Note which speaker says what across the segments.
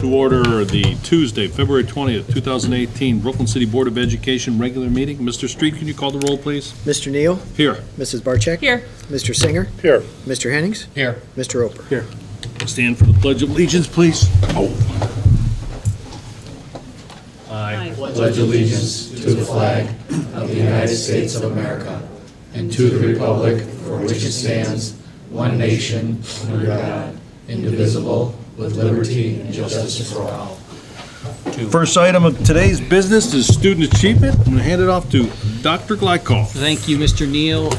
Speaker 1: to order the Tuesday, February 20th, 2018 Brooklyn City Board of Education regular meeting. Mr. Street, can you call the roll, please?
Speaker 2: Mr. Neal?
Speaker 1: Here.
Speaker 2: Mrs. Barcheck?
Speaker 3: Here.
Speaker 2: Mr. Singer?
Speaker 1: Here.
Speaker 2: Mr. Hennings?
Speaker 3: Here.
Speaker 2: Mr. Roper?
Speaker 1: Here. Stand for the Pledge of Allegiance, please.
Speaker 3: Aye.
Speaker 4: Pledge allegiance to the flag of the United States of America and to the republic for which it stands, one nation, under God, indivisible, with liberty and justice for all.
Speaker 1: First item of today's business is student achievement. I'm going to hand it off to Dr. Glykoff.
Speaker 5: Thank you, Mr. Neal.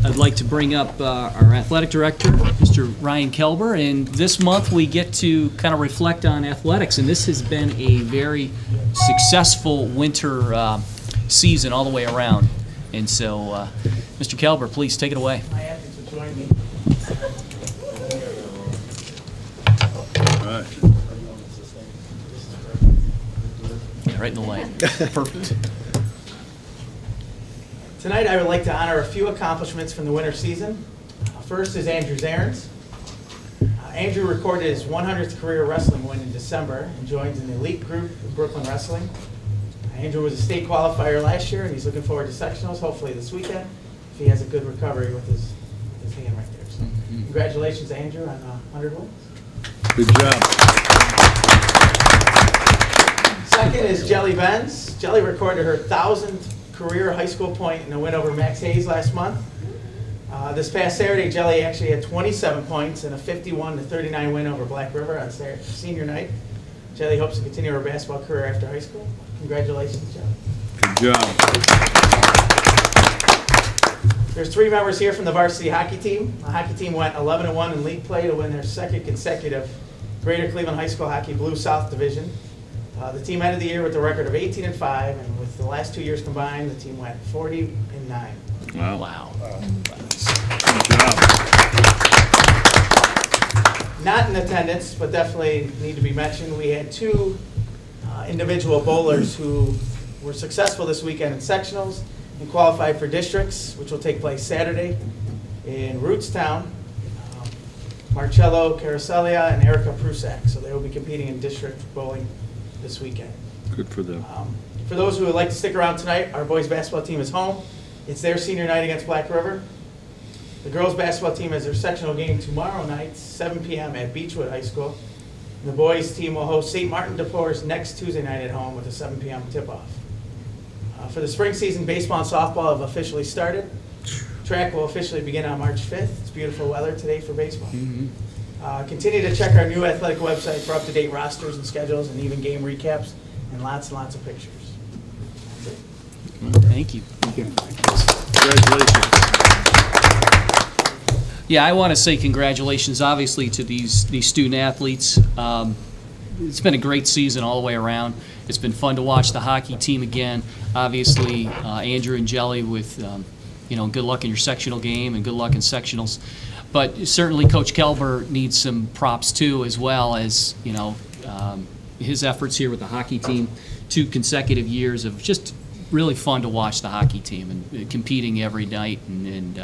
Speaker 5: I'd like to bring up our athletic director, Mr. Ryan Kelber, and this month we get to kind of reflect on athletics, and this has been a very successful winter season all the way around. And so, Mr. Kelber, please take it away.
Speaker 6: My athletes will join me.
Speaker 1: All right.
Speaker 5: Yeah, right in the lane. Perfect.
Speaker 6: Tonight, I would like to honor a few accomplishments from the winter season. First is Andrew Zarens. Andrew recorded his 100th career wrestling win in December and joins an elite group of Brooklyn Wrestling. Andrew was a state qualifier last year, and he's looking forward to sectionals, hopefully this weekend, if he has a good recovery with his hand right there. So, congratulations, Andrew, on 100 wins.
Speaker 1: Good job.
Speaker 6: Second is Jelly Benz. Jelly recorded her 1,000th career high school point in a win over Max Hayes last month. This past Saturday, Jelly actually had 27 points in a 51-39 win over Black River on senior night. Jelly hopes to continue her basketball career after high school. Congratulations, Jelly.
Speaker 1: Good job.
Speaker 6: There's 3 members here from the varsity hockey team. The hockey team went 11-1 in league play to win their second consecutive Greater Cleveland High School Hockey Blue South Division. The team ended the year with a record of 18-5, and with the last 2 years combined, the team went 40-9.
Speaker 1: Wow.
Speaker 5: Wow.
Speaker 1: Good job.
Speaker 6: Not in attendance, but definitely need to be mentioned, we had 2 individual bowlers who were successful this weekend in sectionals and qualified for districts, which will take place Saturday in Rootstown. Marcello Caracelia and Erica Prusak. So they will be competing in district bowling this weekend.
Speaker 1: Good for them.
Speaker 6: For those who would like to stick around tonight, our boys basketball team is home. It's their senior night against Black River. The girls basketball team has their sectional game tomorrow night, 7 p.m. at Beechwood High School. And the boys team will host St. Martin DePores next Tuesday night at home with a 7 p.m. tip-off. For the spring season, baseball and softball have officially started. Track will officially begin on March 5th. It's beautiful weather today for baseball. Continue to check our new athletic website for up-to-date rosters and schedules and even game recaps and lots of pictures. That's it.
Speaker 5: Thank you.
Speaker 1: Congratulations.
Speaker 5: Yeah, I want to say congratulations, obviously, to these student athletes. It's been a great season all the way around. It's been fun to watch the hockey team again. Obviously, Andrew and Jelly with, good luck in your sectional game and good luck in sectionals. But certainly Coach Kelber needs some props too, as well as, his efforts here with the hockey team. 2 consecutive years of just really fun to watch the hockey team and competing every night. And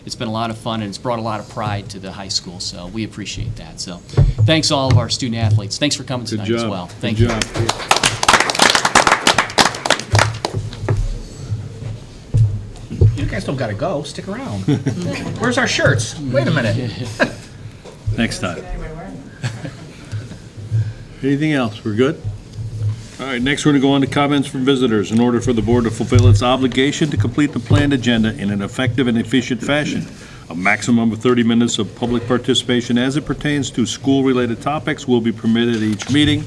Speaker 5: it's been a lot of fun, and it's brought a lot of pride to the high school. So we appreciate that. So thanks all of our student athletes. Thanks for coming tonight as well. Thank you.
Speaker 1: Good job.
Speaker 3: You guys don't gotta go. Stick around. Where's our shirts? Wait a minute.
Speaker 1: Next time.
Speaker 6: Anybody wearing them?
Speaker 1: Anything else? We're good? All right, next we're going to go on to comments from visitors. In order for the board to fulfill its obligation to complete the planned agenda in an effective and efficient fashion, a maximum of 30 minutes of public participation as it pertains to school-related topics will be permitted at each meeting.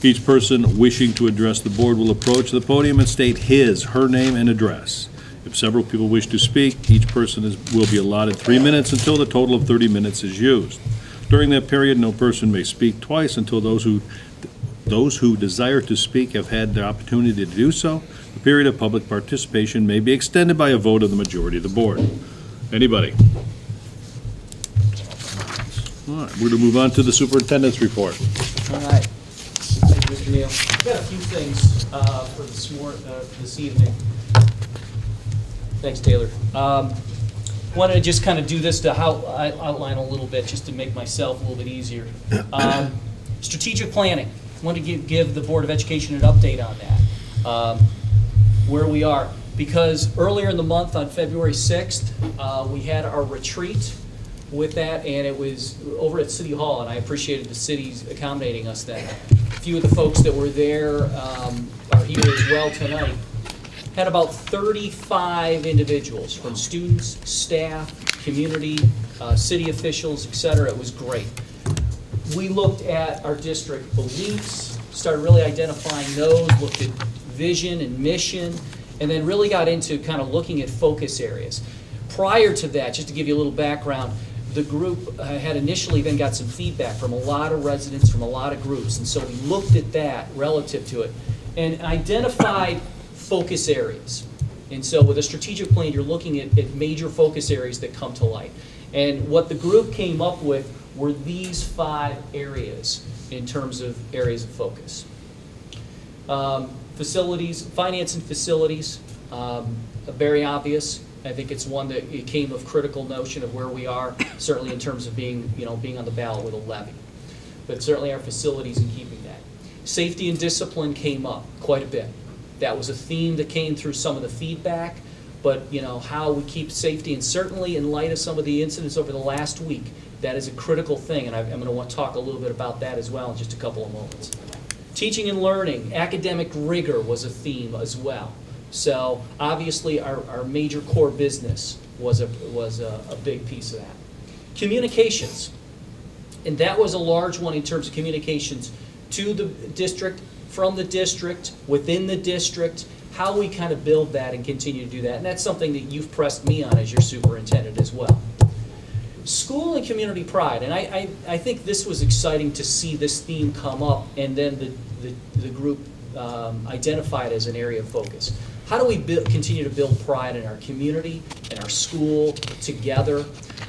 Speaker 1: Each person wishing to address the board will approach the podium and state her name, and address. If several people wish to speak, each person will be allotted 3 minutes until the total of 30 minutes is used. During that period, no person may speak twice until those who desire to speak have had the opportunity to do so. The period of public participation may be extended by a vote of the majority of the board. Anybody? All right, we're going to move on to the superintendent's report.
Speaker 5: All right. Thank you, Mr. Neal. I've got a few things for this evening. Thanks, Taylor. Wanted to just kind of do this to outline a little bit, just to make myself a little bit easier. Mr. Strategic planning. I want to give the Board of Education an update on that, where we are. Because earlier in the month, on February 6th, we had our retreat with that, and it was over at City Hall, and I appreciated the city's accommodating us then. A few of the folks that were there are here as well tonight. Had about 35 individuals, from students, staff, community, city officials, et cetera. It was great. We looked at our district beliefs, started really identifying those, looked at vision and mission, and then really got into kind of looking at focus areas. Prior to that, just to give you a little background, the group had initially then got some feedback from a lot of residents, from a lot of groups, and so we looked at that relative to it and identified focus areas. And so with a strategic plan, you're looking at major focus areas that come to light. And what the group came up with were these 5 areas in terms of areas of focus. Facilities, finance and facilities, very obvious. I think it's one that it came of critical notion of where we are, certainly in terms of being on the ballot with a levy. But certainly our facilities in keeping that. Safety and discipline came up quite a bit. That was a theme that came through some of the feedback, but how we keep safety, and certainly in light of some of the incidents over the last week, that is a critical thing, and I'm going to want to talk a little bit about that as well in just a couple of moments. Teaching and learning, academic rigor was a theme as well. So obviously our major core business was a big piece of that. Communications, and that was a large one in terms of communications to the district, from the district, within the district, how we kind of build that and continue to do that. And that's something that you've pressed me on as your superintendent as well. School and community pride, and I think this was exciting to see this theme come up, and then the group identify it as an area of focus. How do we continue to build pride in our community and our school together?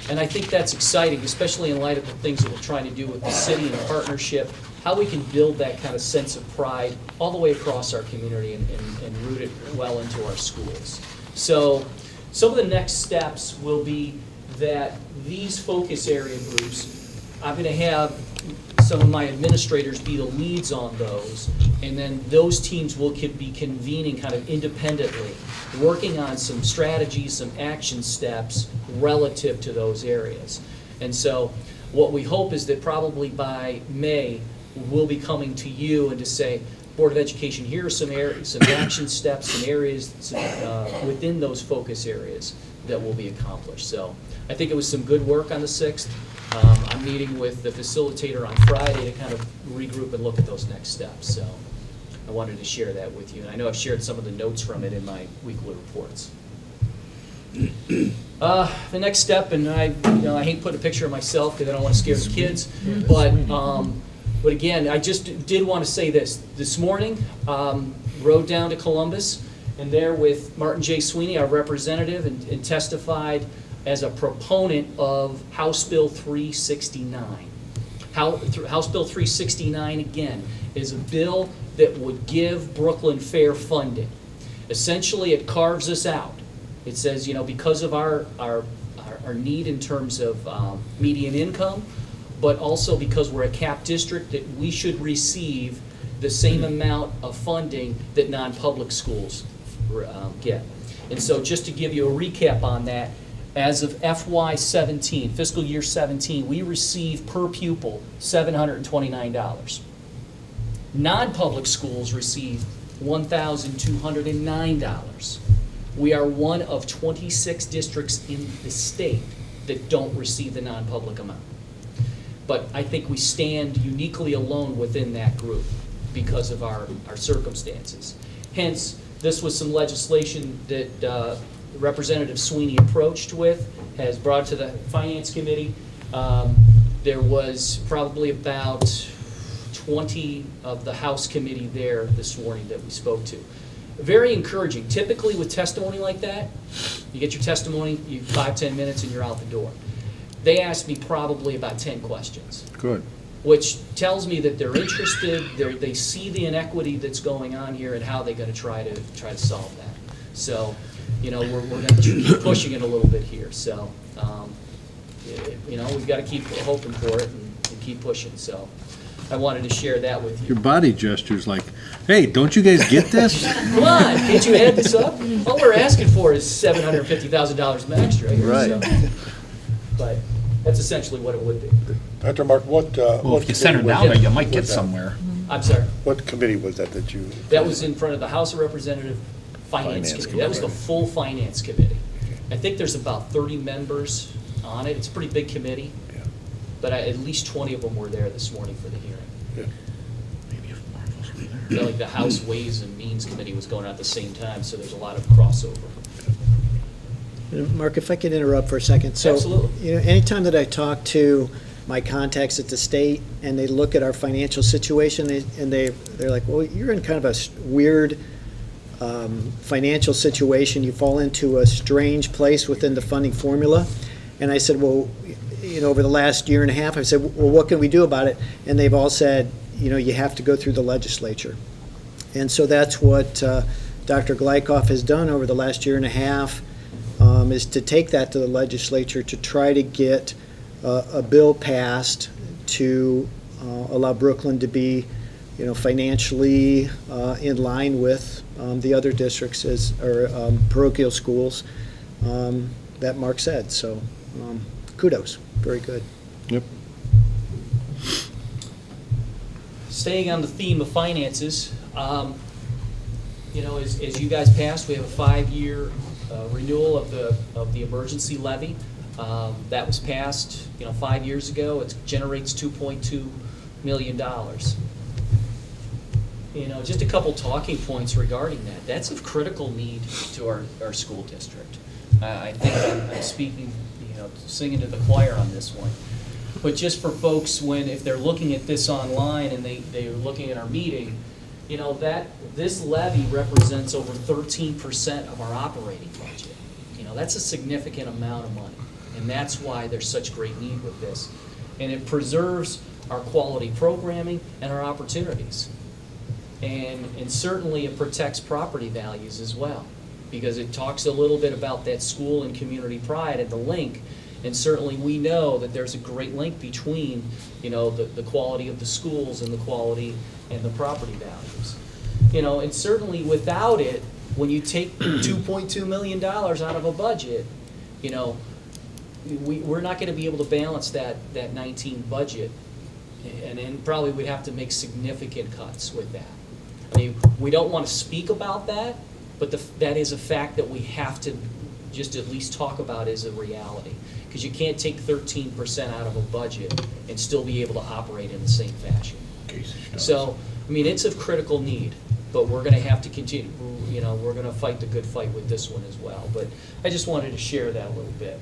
Speaker 5: And I think that's exciting, especially in light of the things that we're trying to do with the city and partnership, how we can build that kind of sense of pride all the way across our community and root it well into our schools. So some of the next steps will be that these focus area groups, I'm going to have some of my administrators be the leads on those, and then those teams will be convening kind of independently, working on some strategies, some action steps relative to those areas. And so what we hope is that probably by May, we'll be coming to you and to say, Board of Education, here are some areas, some action steps, some areas within those focus areas that will be accomplished. So I think it was some good work on the 6th. I'm meeting with the facilitator on Friday to kind of regroup and look at those next steps. So I wanted to share that with you. And I know I've shared some of the notes from it in my weekly reports. The next step, and I hate putting a picture of myself because I don't want to scare the kids, but again, I just did want to say this. This morning, rode down to Columbus, and there with Martin J. Sweeney, our representative, and testified as a proponent of House Bill 369. House Bill 369, again, is a bill that would give Brooklyn fair funding. Essentially, it carves us out. It says, because of our need in terms of median income, but also because we're a capped district, that we should receive the same amount of funding that non-public schools get. And so just to give you a recap on that, as of FY17, fiscal year 17, we receive per pupil $729. Non-public schools receive $1,209. We are one of 26 districts in the state that don't receive the non-public amount. But I think we stand uniquely alone within that group because of our circumstances. Hence, this was some legislation that Representative Sweeney approached with, has brought to the Finance Committee. There was probably about 20 of the House Committee there this morning that we spoke to. Very encouraging. Typically with testimony like that, you get your testimony, 5-10 minutes, and you're out the door. They asked me probably about 10 questions.
Speaker 1: Good.
Speaker 5: Which tells me that they're interested, they see the inequity that's going on here and how they're going to try to solve that. So, we're going to keep pushing it a little bit here. So, we've got to keep hoping for it and keep pushing. So, I wanted to share that with you.
Speaker 1: Your body gesture's like, hey, don't you guys get this?
Speaker 5: Come on, can't you add this up? All we're asking for is $750,000 extra here,
Speaker 1: Right.
Speaker 5: so. But that's essentially what it would be.
Speaker 7: Dr. Mark, what,
Speaker 3: Well, if you center down there, you might get somewhere.
Speaker 5: I'm sorry,
Speaker 7: what committee was that you?
Speaker 5: that was in front of the House of Representative Finance Committee. That was the full Finance Committee. I think there's about 30 members on it. It's a pretty big committee.
Speaker 7: Yeah.
Speaker 5: But at least 20 of them were there this morning for the hearing.
Speaker 7: Yeah.
Speaker 5: You know, like the House Ways and Means Committee was going on at the same time, so there's a lot of crossover.
Speaker 2: Mark, if I could interrupt for a second. So,
Speaker 5: Absolutely.
Speaker 2: you know, anytime that I talk to my contacts at the state and they look at our financial situation, they're like, well, you're in kind of a weird financial situation. You fall into a strange place within the funding formula. And I said, well, you know, over the last year and a half, I said, well, what can we do about it? And they've all said, you know, you have to go through the legislature. And so that's what Dr. Glykoff has done over the last year and a half, is to take that to the legislature to try to get a bill passed to allow Brooklyn to be, you know, financially in line with the other districts or parochial schools that Mark said. So kudos, very good.
Speaker 1: Yep.
Speaker 5: Staying on the theme of finances, you know, as you guys passed, we have a 5-year renewal of the emergency levy. That was passed, you know, 5 years ago. It generates $2.2 million. You know, just a couple talking points regarding that. That's of critical need to our school district. I think I'm speaking, you know, singing to the choir on this one. But just for folks, if they're looking at this online and they're looking at our meeting, you know, that this levy represents over 13% of our operating budget. You know, that's a significant amount of money, and that's why there's such great need with this. And it preserves our quality programming and our opportunities. And certainly it protects property values as well, because it talks a little bit about that school and community pride and the link. And certainly we know that there's a great link between, you know, the quality of the schools and the quality and the property values. You know, and certainly without it, when you take $2.2 million out of a budget, you know, we're not going to be able to balance that 19 budget. And then probably we'd have to make significant cuts with that. I mean, we don't want to speak about that, but that is a fact that we have to just at least talk about as a reality. Because you can't take 13% out of a budget and still be able to operate in the same fashion. So, I mean, it's of critical need, but we're going to have to continue, you know, we're going to fight the good fight with this one as well. But I just wanted to share that a little bit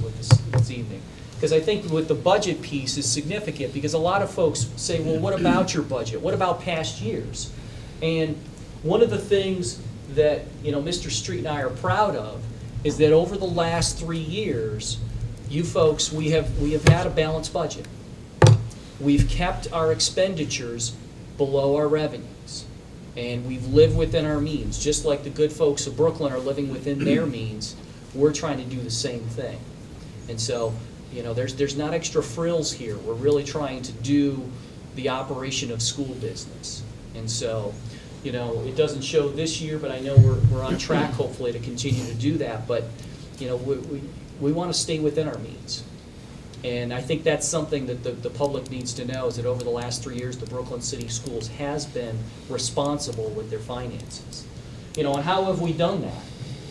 Speaker 5: with this evening. Because I think with the budget piece is significant, because a lot of folks say, well, what about your budget? What about past years? And one of the things that, you know, Mr. Street and I are proud of is that over the last 3 years, you folks, we have had a balanced budget. We've kept our expenditures below our revenues, and we've lived within our means. Just like the good folks of Brooklyn are living within their means, we're trying to do the same thing. And so, you know, there's not extra frills here. We're really trying to do the operation of school business. And so, you know, it doesn't show this year, but I know we're on track hopefully to continue to do that. But, you know, we want to stay within our means. And I think that's something that the public needs to know, is that over the last 3 years, the Brooklyn City Schools has been responsible with their finances. You know, and how have we done that?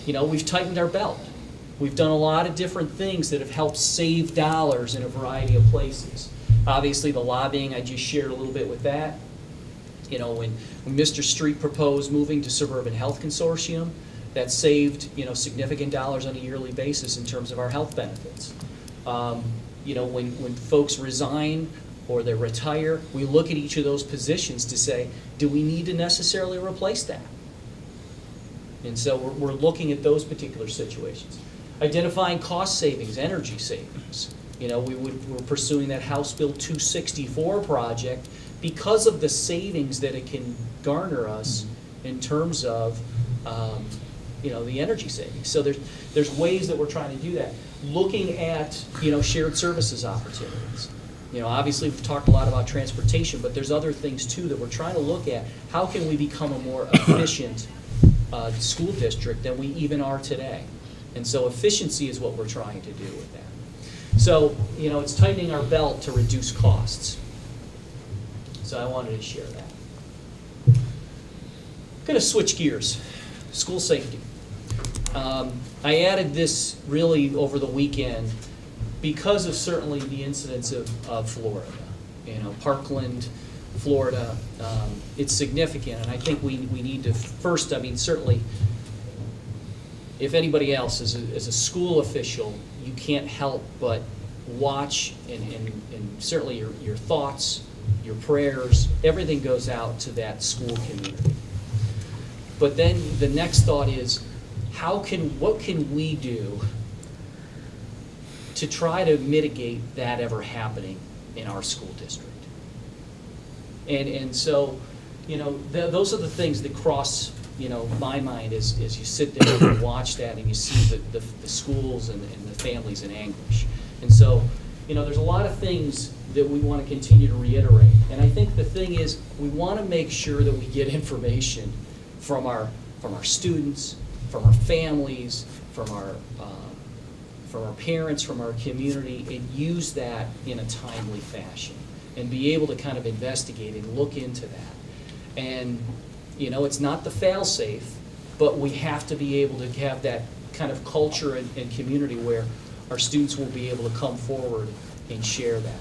Speaker 5: You know, we've tightened our belt. We've done a lot of different things that have helped save dollars in a variety of places. Obviously, the lobbying, I just shared a little bit with that. You know, when Mr. Street proposed moving to Suburban Health Consortium, that saved, you know, significant dollars on a yearly basis in terms of our health benefits. You know, when folks resign or they retire, we look at each of those positions to say, do we need to necessarily replace that? And so we're looking at those particular situations. Identifying cost savings, energy savings. You know, we're pursuing that House Bill 264 project because of the savings that it can garner us in terms of, you know, the energy savings. So there's ways that we're trying to do that. Looking at, you know, shared services opportunities. You know, obviously, we've talked a lot about transportation, but there's other things too that we're trying to look at. How can we become a more efficient school district than we even are today? And so efficiency is what we're trying to do with that. So, you know, it's tightening our belt to reduce costs. So I wanted to share that. Going to switch gears. School safety. I added this really over the weekend because of certainly the incidents of Florida. You know, Parkland, Florida, it's significant, and I think we need to first, I mean, certainly, if anybody else is a school official, you can't help but watch and certainly your thoughts, your prayers, everything goes out to that school community. But then the next thought is, what can we do to try to mitigate that ever happening in our school district? And so, you know, those are the things that cross, you know, my mind as you sit there and watch that and you see the schools and the families in anguish. And so, you know, there's a lot of things that we want to continue to reiterate. And I think the thing is, we want to make sure that we get information from our students, from our families, from our parents, from our community, and use that in a timely fashion, and be able to kind of investigate and look into that. And, you know, it's not the fail-safe, but we have to be able to have that kind of culture and community where our students will be able to come forward and share that.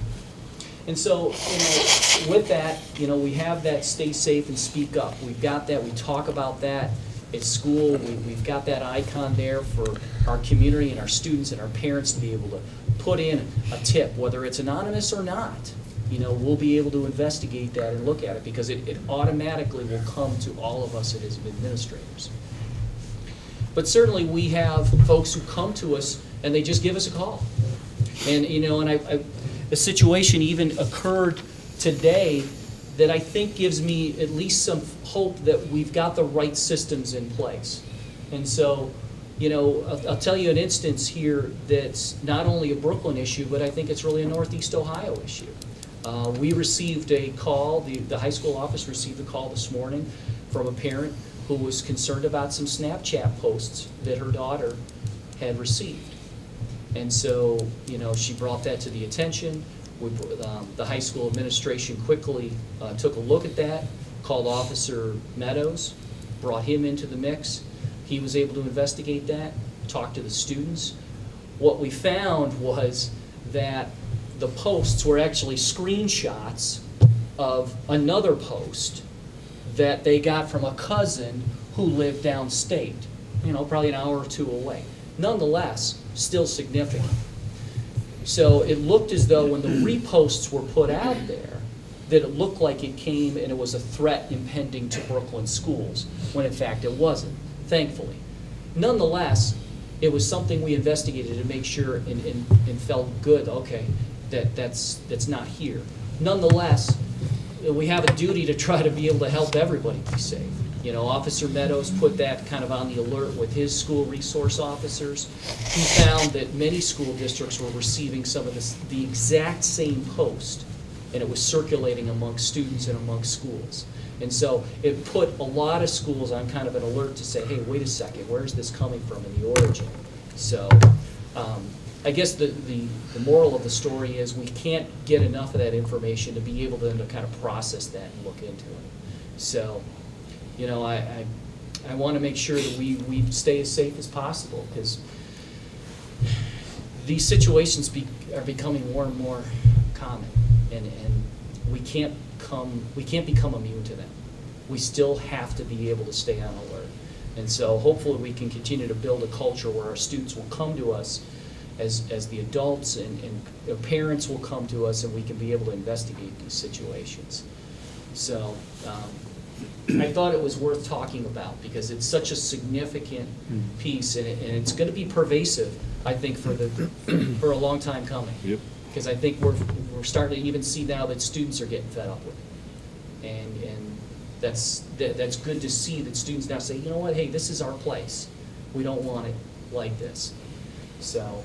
Speaker 5: And so, you know, with that, you know, we have that stay safe and speak up. We've got that, we talk about that at school. We've got that icon there for our community and our students and our parents to be able to put in a tip, whether it's anonymous or not. You know, we'll be able to investigate that and look at it because it automatically will come to all of us as administrators. But certainly we have folks who come to us and they just give us a call. And, you know, and a situation even occurred today that I think gives me at least some hope that we've got the right systems in place. And so, you know, I'll tell you an instance here that's not only a Brooklyn issue, but I think it's really a Northeast Ohio issue. We received a call, the high school office received a call this morning from a parent who was concerned about some Snapchat posts that her daughter had received. And so, you know, she brought that to the attention. The high school administration quickly took a look at that, called Officer Meadows, brought him into the mix. He was able to investigate that, talk to the students. What we found was that the posts were actually screenshots of another post that they got from a cousin who lived downstate, you know, probably an hour or two away. Nonetheless, still significant. So it looked as though when the reposts were put out there, that it looked like it came and it was a threat impending to Brooklyn schools, when in fact it wasn't, thankfully. Nonetheless, it was something we investigated to make sure and felt good, okay, that's not here. Nonetheless, we have a duty to try to be able to help everybody be safe. You know, Officer Meadows put that kind of on the alert with his school resource officers. He found that many school districts were receiving some of the exact same post, and it was circulating amongst students and amongst schools. And so it put a lot of schools on kind of an alert to say, hey, wait a second, where's this coming from in the origin? So I guess the moral of the story is we can't get enough of that information to be able to kind of process that and look into it. So, you know, I want to make sure that we stay as safe as possible, because these situations are becoming more and more common, and we can't become immune to them. We still have to be able to stay on alert. And so hopefully we can continue to build a culture where our students will come to us as the adults, and their parents will come to us, and we can be able to investigate these situations. So I thought it was worth talking about because it's such a significant piece, and it's going to be pervasive, I think, for a long time coming.
Speaker 1: Yep.
Speaker 5: Because I think we're starting to even see now that students are getting fed up with it, and that's good to see that students now say, you know what, hey, this is our place. We don't want it like this. So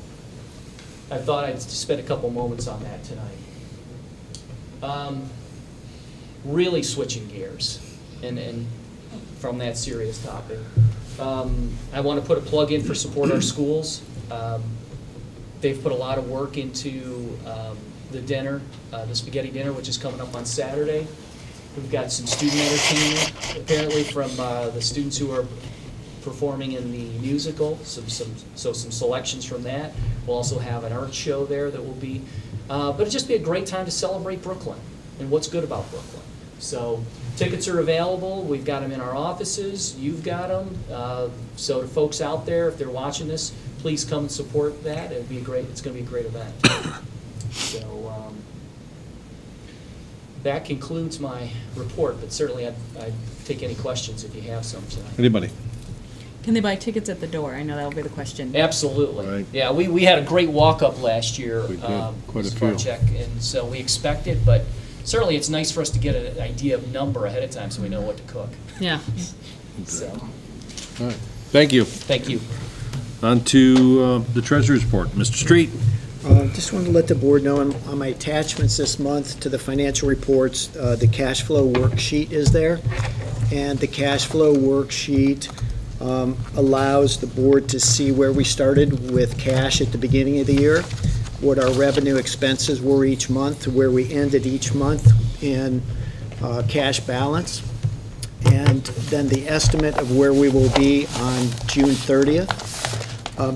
Speaker 5: I thought I'd spend a couple moments on that tonight. Really switching gears and from that serious topic. I want to put a plug in for Support Our Schools. They've put a lot of work into the dinner, the spaghetti dinner, which is coming up on Saturday. We've got some student entertainment, apparently from the students who are performing in the musical, some selections from that. We'll also have an art show there that will be, but it'll just be a great time to celebrate Brooklyn and what's good about Brooklyn. So tickets are available. We've got them in our offices. You've got them. So to folks out there, if they're watching this, please come and support that. It's going to be a great event. So that concludes my report, but certainly I'd take any questions if you have some tonight.
Speaker 1: Anybody?
Speaker 8: Can they buy tickets at the door? I know that'll be the question.
Speaker 5: Absolutely.
Speaker 1: Right.
Speaker 5: Yeah, we had a great walk-up last year.
Speaker 1: We did, quite a
Speaker 5: Mr.
Speaker 1: few.
Speaker 5: Barczyk, and so we expect it, but certainly it's nice for us to get an idea of number ahead of time so we know what to cook.
Speaker 8: Yeah.
Speaker 5: So,
Speaker 1: All right. Thank you.
Speaker 5: thank you.
Speaker 1: On to the treasurer's report. Mr. Street?
Speaker 2: Just wanted to let the board know on my attachments this month to the financial reports, the cash flow worksheet is there. And the cash flow worksheet allows the board to see where we started with cash at the beginning of the year, what our revenue expenses were each month, where we ended each month in cash balance, and then the estimate of where we will be on June 30th.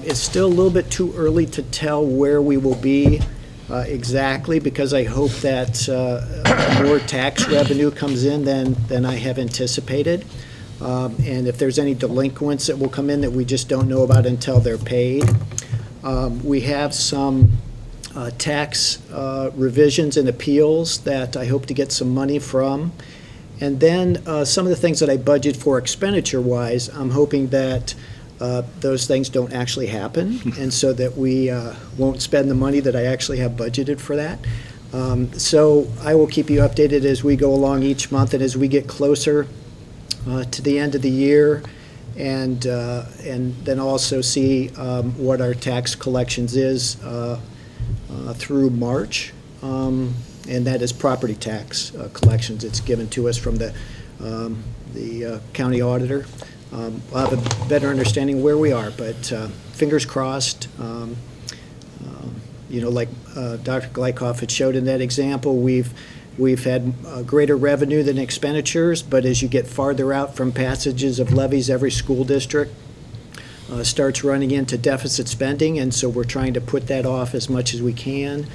Speaker 2: It's still a little bit too early to tell where we will be exactly, because I hope that more tax revenue comes in than I have anticipated. And if there's any delinquents that will come in that we just don't know about until they're paid. We have some tax revisions and appeals that I hope to get some money from. And then some of the things that I budget for expenditure-wise, I'm hoping that those things don't actually happen, and so that we won't spend the money that I actually have budgeted for that. So I will keep you updated as we go along each month, and as we get closer to the end of the year, and then also see what our tax collections is through March, and that is property tax collections. It's given to us from the county auditor. We'll have a better understanding where we are, but fingers crossed. Like Dr. Glykoff had showed in that example, we've had greater revenue than expenditures, but as you get farther out from passages of levies, every school district starts running into deficit spending, and so we're trying to put that off as much as we can.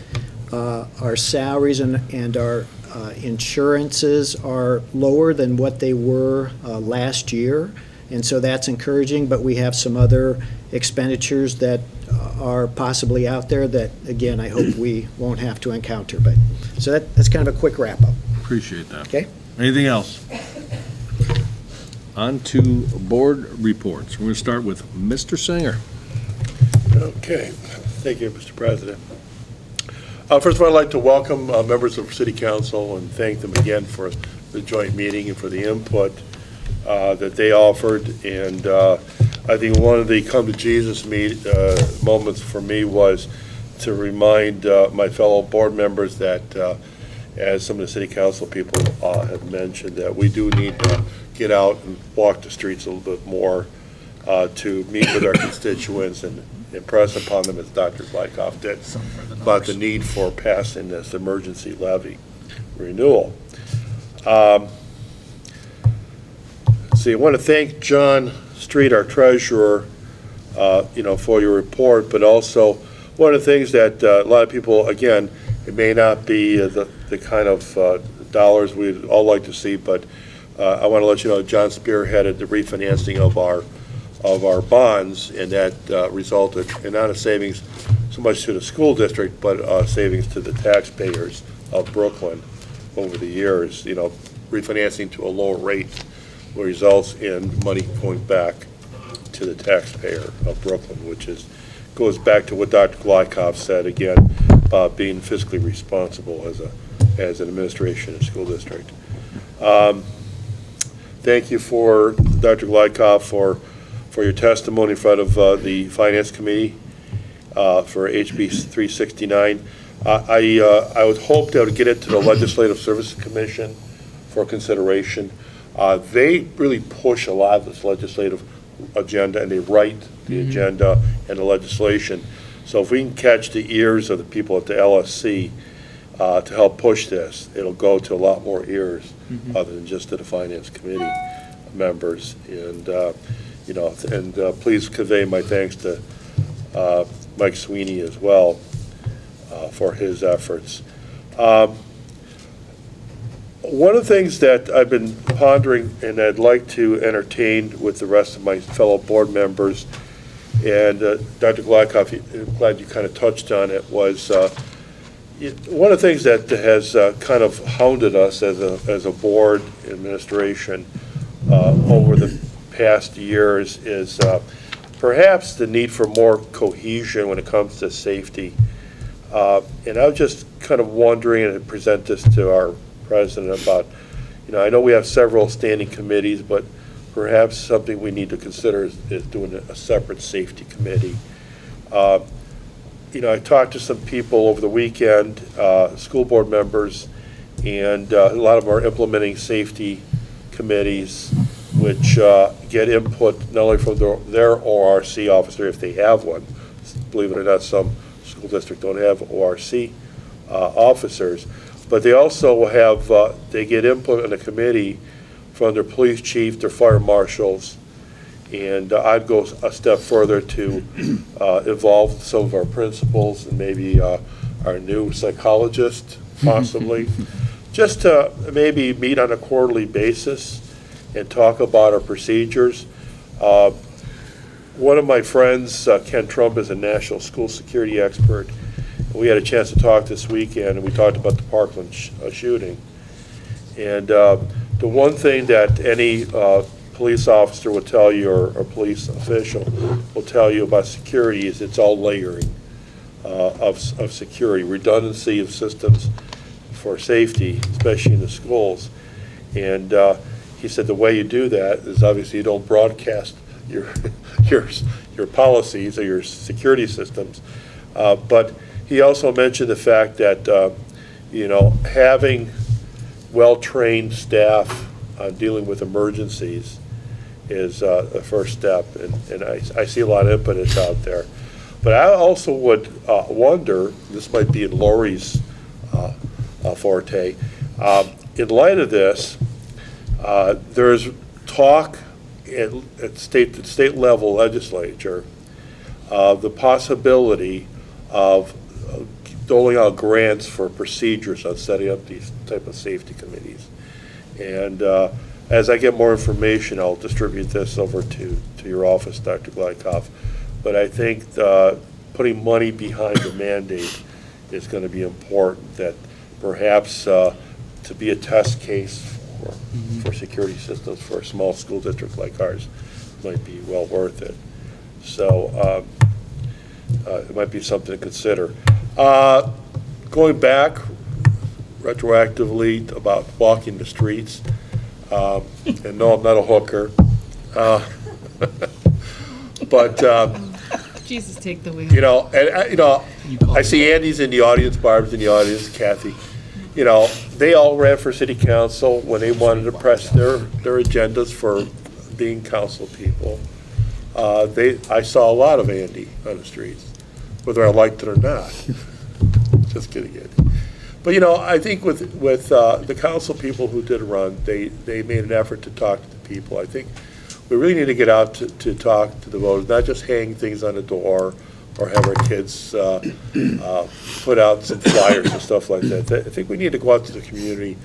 Speaker 2: Our salaries and our insurances are lower than what they were last year. And so that's encouraging, but we have some other expenditures that are possibly out there that, again, I hope we won't have to encounter. But so that's kind of a quick wrap-up.
Speaker 1: Appreciate that.
Speaker 2: Okay?
Speaker 1: Anything else? On to board reports. We're going to start with Mr. Singer.
Speaker 7: Okay, thank you, Mr. President. First of all, I'd like to welcome members of City Council and thank them again for the joint meeting and for the input that they offered. And I think one of the come to Jesus moments for me was to remind my fellow board members that, as some of the City Council people have mentioned, that we do need to get out and walk the streets a little bit more to meet with our constituents and impress upon them, as Dr. Glykoff did, about the need for passing this emergency levy renewal. I want to thank John Street, our treasurer, for your report, but also one of the things that a lot of people, again, it may not be the kind of dollars we'd all like to see, but I want to let you know John spearheaded the refinancing of our bonds, and that resulted in not a savings so much to the school district, but savings to the taxpayers of Brooklyn over the years. Refinancing to a lower rate results in money going back to the taxpayer of Brooklyn, which goes back to what Dr. Glykoff said again about being fiscally responsible as an administration and school district. Thank you for Dr. Glykoff for your testimony in front of the Finance Committee for HB 369. I would hope they would get it to the Legislative Services Commission for consideration. They really push a lot of this legislative agenda, and they write the agenda and the legislation. So if we can catch the ears of the people at the LSC to help push this, it'll go to a lot more ears other than just to the Finance Committee members. And, please convey my thanks to Mike Sweeney as well for his efforts. One of the things that I've been pondering and I'd like to entertain with the rest of my fellow board members, and Dr. Gladkoff, I'm glad you kind of touched on it, was one of the things that has kind of hounded us as a board administration over the past years is perhaps the need for more cohesion when it comes to safety. And I was just kind of wondering, and I present this to our president about, I know we have several standing committees, but perhaps something we need to consider is doing a separate safety committee. I talked to some people over the weekend, school board members, and a lot of them are implementing safety committees, which get input not only from their ORC officer, if they have one. Believe it or not, some school districts don't have ORC officers, but they also have, they get input in a committee from their police chief, their fire marshals, and I'd go a step further to involve some of our principals and maybe our new psychologist, possibly, just to maybe meet on a quarterly basis and talk about our procedures. One of my friends, Ken Trump, is a national school security expert. We had a chance to talk this weekend, and we talked about the Parkland shooting. And the one thing that any police officer will tell you, or police official will tell you about security, is it's all layering of security, redundancy of systems for safety, especially in the schools. And he said the way you do that is obviously you don't broadcast your policies or your security systems, but he also mentioned the fact that having well-trained staff dealing with emergencies is a first step, and I see a lot of impetus out there. But I also would wonder, this might be in Lori's forte, in light of this, there's talk at state level legislature of the possibility of doling out grants for procedures on setting up these type of safety committees. And as I get more information, I'll distribute this over to your office, Dr. Gladkoff. But I think putting money behind the mandate is going to be important, that perhaps to be a test case for security systems for a small school district like ours might be well worth it. So it might be something to consider. Going back retroactively about walking the streets, and no, I'm not a hooker, but
Speaker 8: Jesus, take the wheel.
Speaker 7: I see Andy's in the audience, Barb's in the audience, Kathy. They all ran for city council when they wanted to press their agendas for being council people. I saw a lot of Andy on the streets, whether I liked it or not. Just kidding, Andy. But I think with the council people who did run, they made an effort to talk to the people. I think we really need to get out to talk to the voters, not just hang things on the door or have our kids put out some flyers and stuff like that. I think we need to go out to the community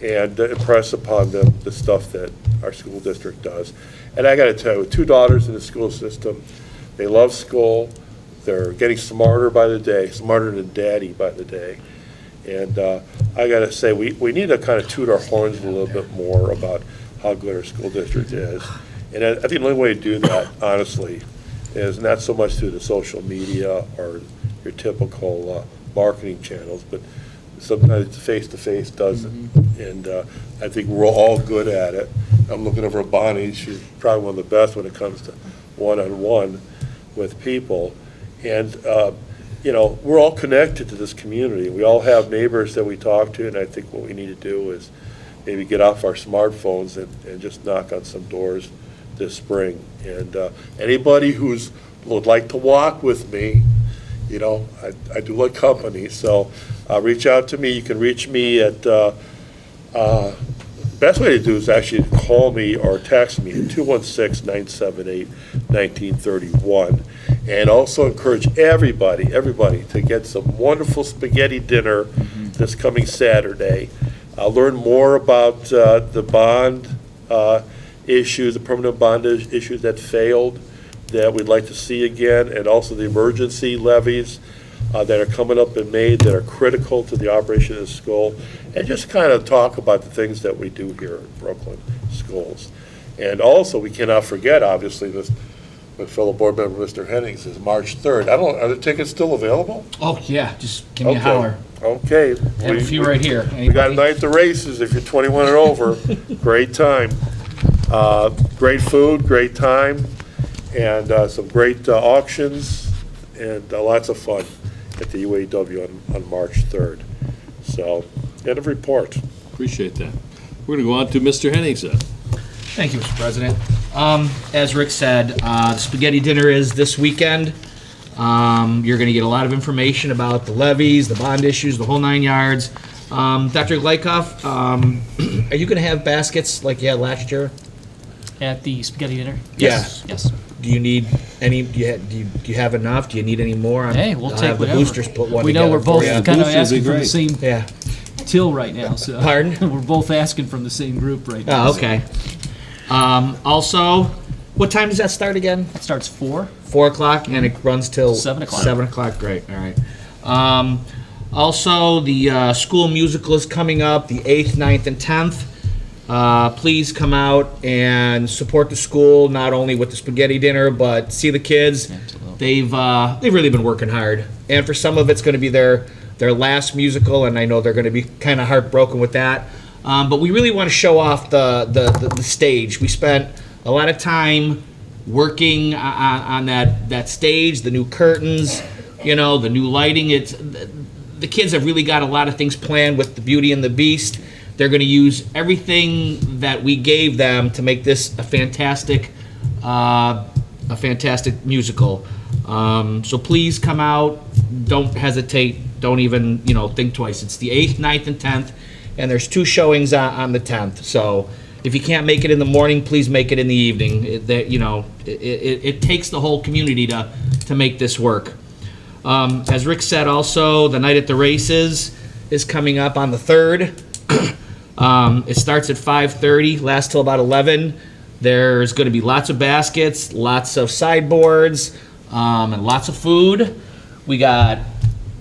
Speaker 7: and impress upon them the stuff that our school district does. And I got to tell you, with 2 daughters in the school system, they love school. They're getting smarter by the day, smarter than daddy by the day. And I got to say, we need to kind of toot our horns a little bit more about how good our school district is. And I think the only way to do that, honestly, is not so much through the social media or your typical marketing channels, but sometimes face-to-face does it. And I think we're all good at it. I'm looking over at Bonnie. She's probably one of the best when it comes to one-on-one with people. And you know, we're all connected to this community. We all have neighbors that we talk to, and I think what we need to do is maybe get off our smartphones and just knock on some doors this spring. And anybody would like to walk with me, you know, I do like company, so reach out to me. You can reach me at, best way to do is actually call me or text me at 216-978-1931. And also encourage everybody to get some wonderful spaghetti dinner this coming Saturday. Learn more about the bond issues, the permanent bond issues that failed, that we'd like to see again, and also the emergency levies that are coming up in May that are critical to the operation of the school, and just kind of talk about the things that we do here in Brooklyn schools. And also, we cannot forget, obviously, my fellow board member, Mr. Hennings, is March 3rd. Are the tickets still available?
Speaker 3: Oh, yeah, just give me a
Speaker 7: Okay.
Speaker 3: holler.
Speaker 7: Okay.
Speaker 3: I have a few right here.
Speaker 7: We got
Speaker 3: Anybody?
Speaker 7: night at the races if you're 21 and over. Great time. Great food, great time, and some great auctions, and lots of fun at the UAW on March 3rd. So, end of report.
Speaker 1: Appreciate that. We're going to go on to Mr. Hennings then.
Speaker 3: Thank you, Mr. President. As Rick said, the spaghetti dinner is this weekend. You're going to get a lot of information about the levies, the bond issues, the whole 9 yards. Dr. Glykoff, are you going to have baskets like you had last year?
Speaker 5: At the spaghetti dinner?
Speaker 3: Yes.
Speaker 5: Yes.
Speaker 3: Do you need any? Do you have enough? Do you need any more?
Speaker 5: Hey, we'll
Speaker 3: I'll
Speaker 5: take
Speaker 3: have
Speaker 5: whatever.
Speaker 3: The boosters put one
Speaker 5: We know we're
Speaker 3: together for
Speaker 5: both
Speaker 3: you.
Speaker 5: kind of
Speaker 1: Boosters would be
Speaker 5: asking from the
Speaker 1: great.
Speaker 5: same
Speaker 3: Yeah.
Speaker 5: till right now, so.
Speaker 3: Pardon?
Speaker 5: We're both asking from the same group right now.
Speaker 3: Oh, okay. Also, what time does that start again?
Speaker 5: It starts 4.
Speaker 3: 4 o'clock, and it runs till
Speaker 5: 7 o'clock.
Speaker 3: 7 o'clock. Great. All right. Also, the school musical is coming up, the 8th, 9th, and 10th. Please come out and support the school, not only with the spaghetti dinner, but see the kids.
Speaker 5: Absolutely.
Speaker 3: They've really been working hard, and for some of it's going to be their last musical, and I know they're going to be kind of heartbroken with that. But we really want to show off the stage. We spent a lot of time working on that stage, the new curtains, you know, the new lighting. The kids have really got a lot of things planned with the Beauty and the Beast. They're going to use everything that we gave them to make this a fantastic musical. So please come out. Don't hesitate. Don't even think twice. It's the 8th, 9th, and 10th, and there's 2 showings on the 10th. So if you can't make it in the morning, please make it in the evening. It takes the whole community to make this work. As Rick said, also the night at the races is coming up on the 3rd. It starts at 5:30, lasts till about 11. There's going to be lots of baskets, lots of sideboards, and lots of food. We got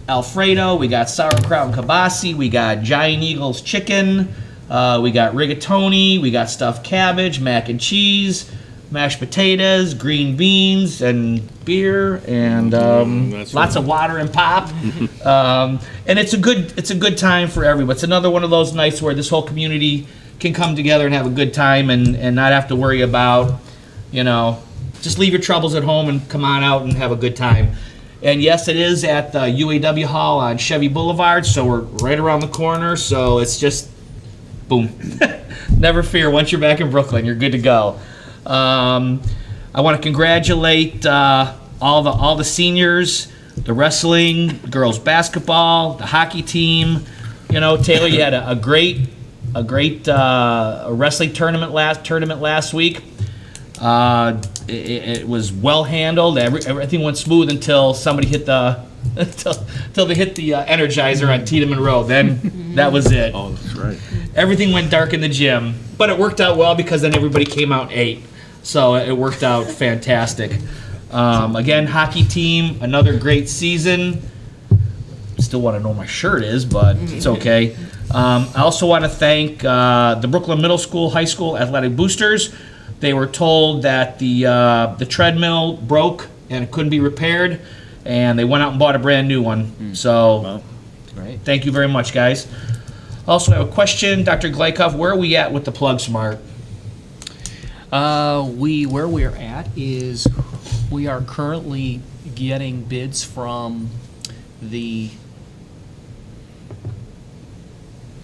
Speaker 3: Alfredo, we got sauerkraut and kibasi, we got Giant Eagles chicken, we got rigatoni, we got stuffed cabbage, mac and cheese, mashed potatoes, green beans, and beer, and
Speaker 1: That's
Speaker 3: lots of water and pop. And it's a good time for everyone. It's another one of those nights where this whole community can come together and have a good time and not have to worry about, just leave your troubles at home and come on out and have a good time. And yes, it is at the UAW Hall on Chevy Boulevard, so we're right around the corner, so it's just, boom. Never fear, once you're back in Brooklyn, you're good to go. I want to congratulate all the seniors, the wrestling, girls basketball, the hockey team. Taylor, you had a great wrestling tournament last week. It was well handled. Everything went smooth until somebody hit until they hit the Energizer on Tiedemann Road. Then that was it.
Speaker 1: Oh, that's right.
Speaker 3: Everything went dark in the gym, but it worked out well because then everybody came out and ate. So it worked out fantastic. Again, hockey team, another great season. Still want to know where my shirt is, but it's okay. I also want to thank the Brooklyn Middle School, High School athletic boosters. They were told that the treadmill broke and it couldn't be repaired, and they went out and bought a brand new one. So
Speaker 5: Great.
Speaker 3: thank you very much, guys. Also, I have a question, Dr. Glykoff. Where are we at with the Plug Smart?
Speaker 5: Where we're at is we are currently getting bids from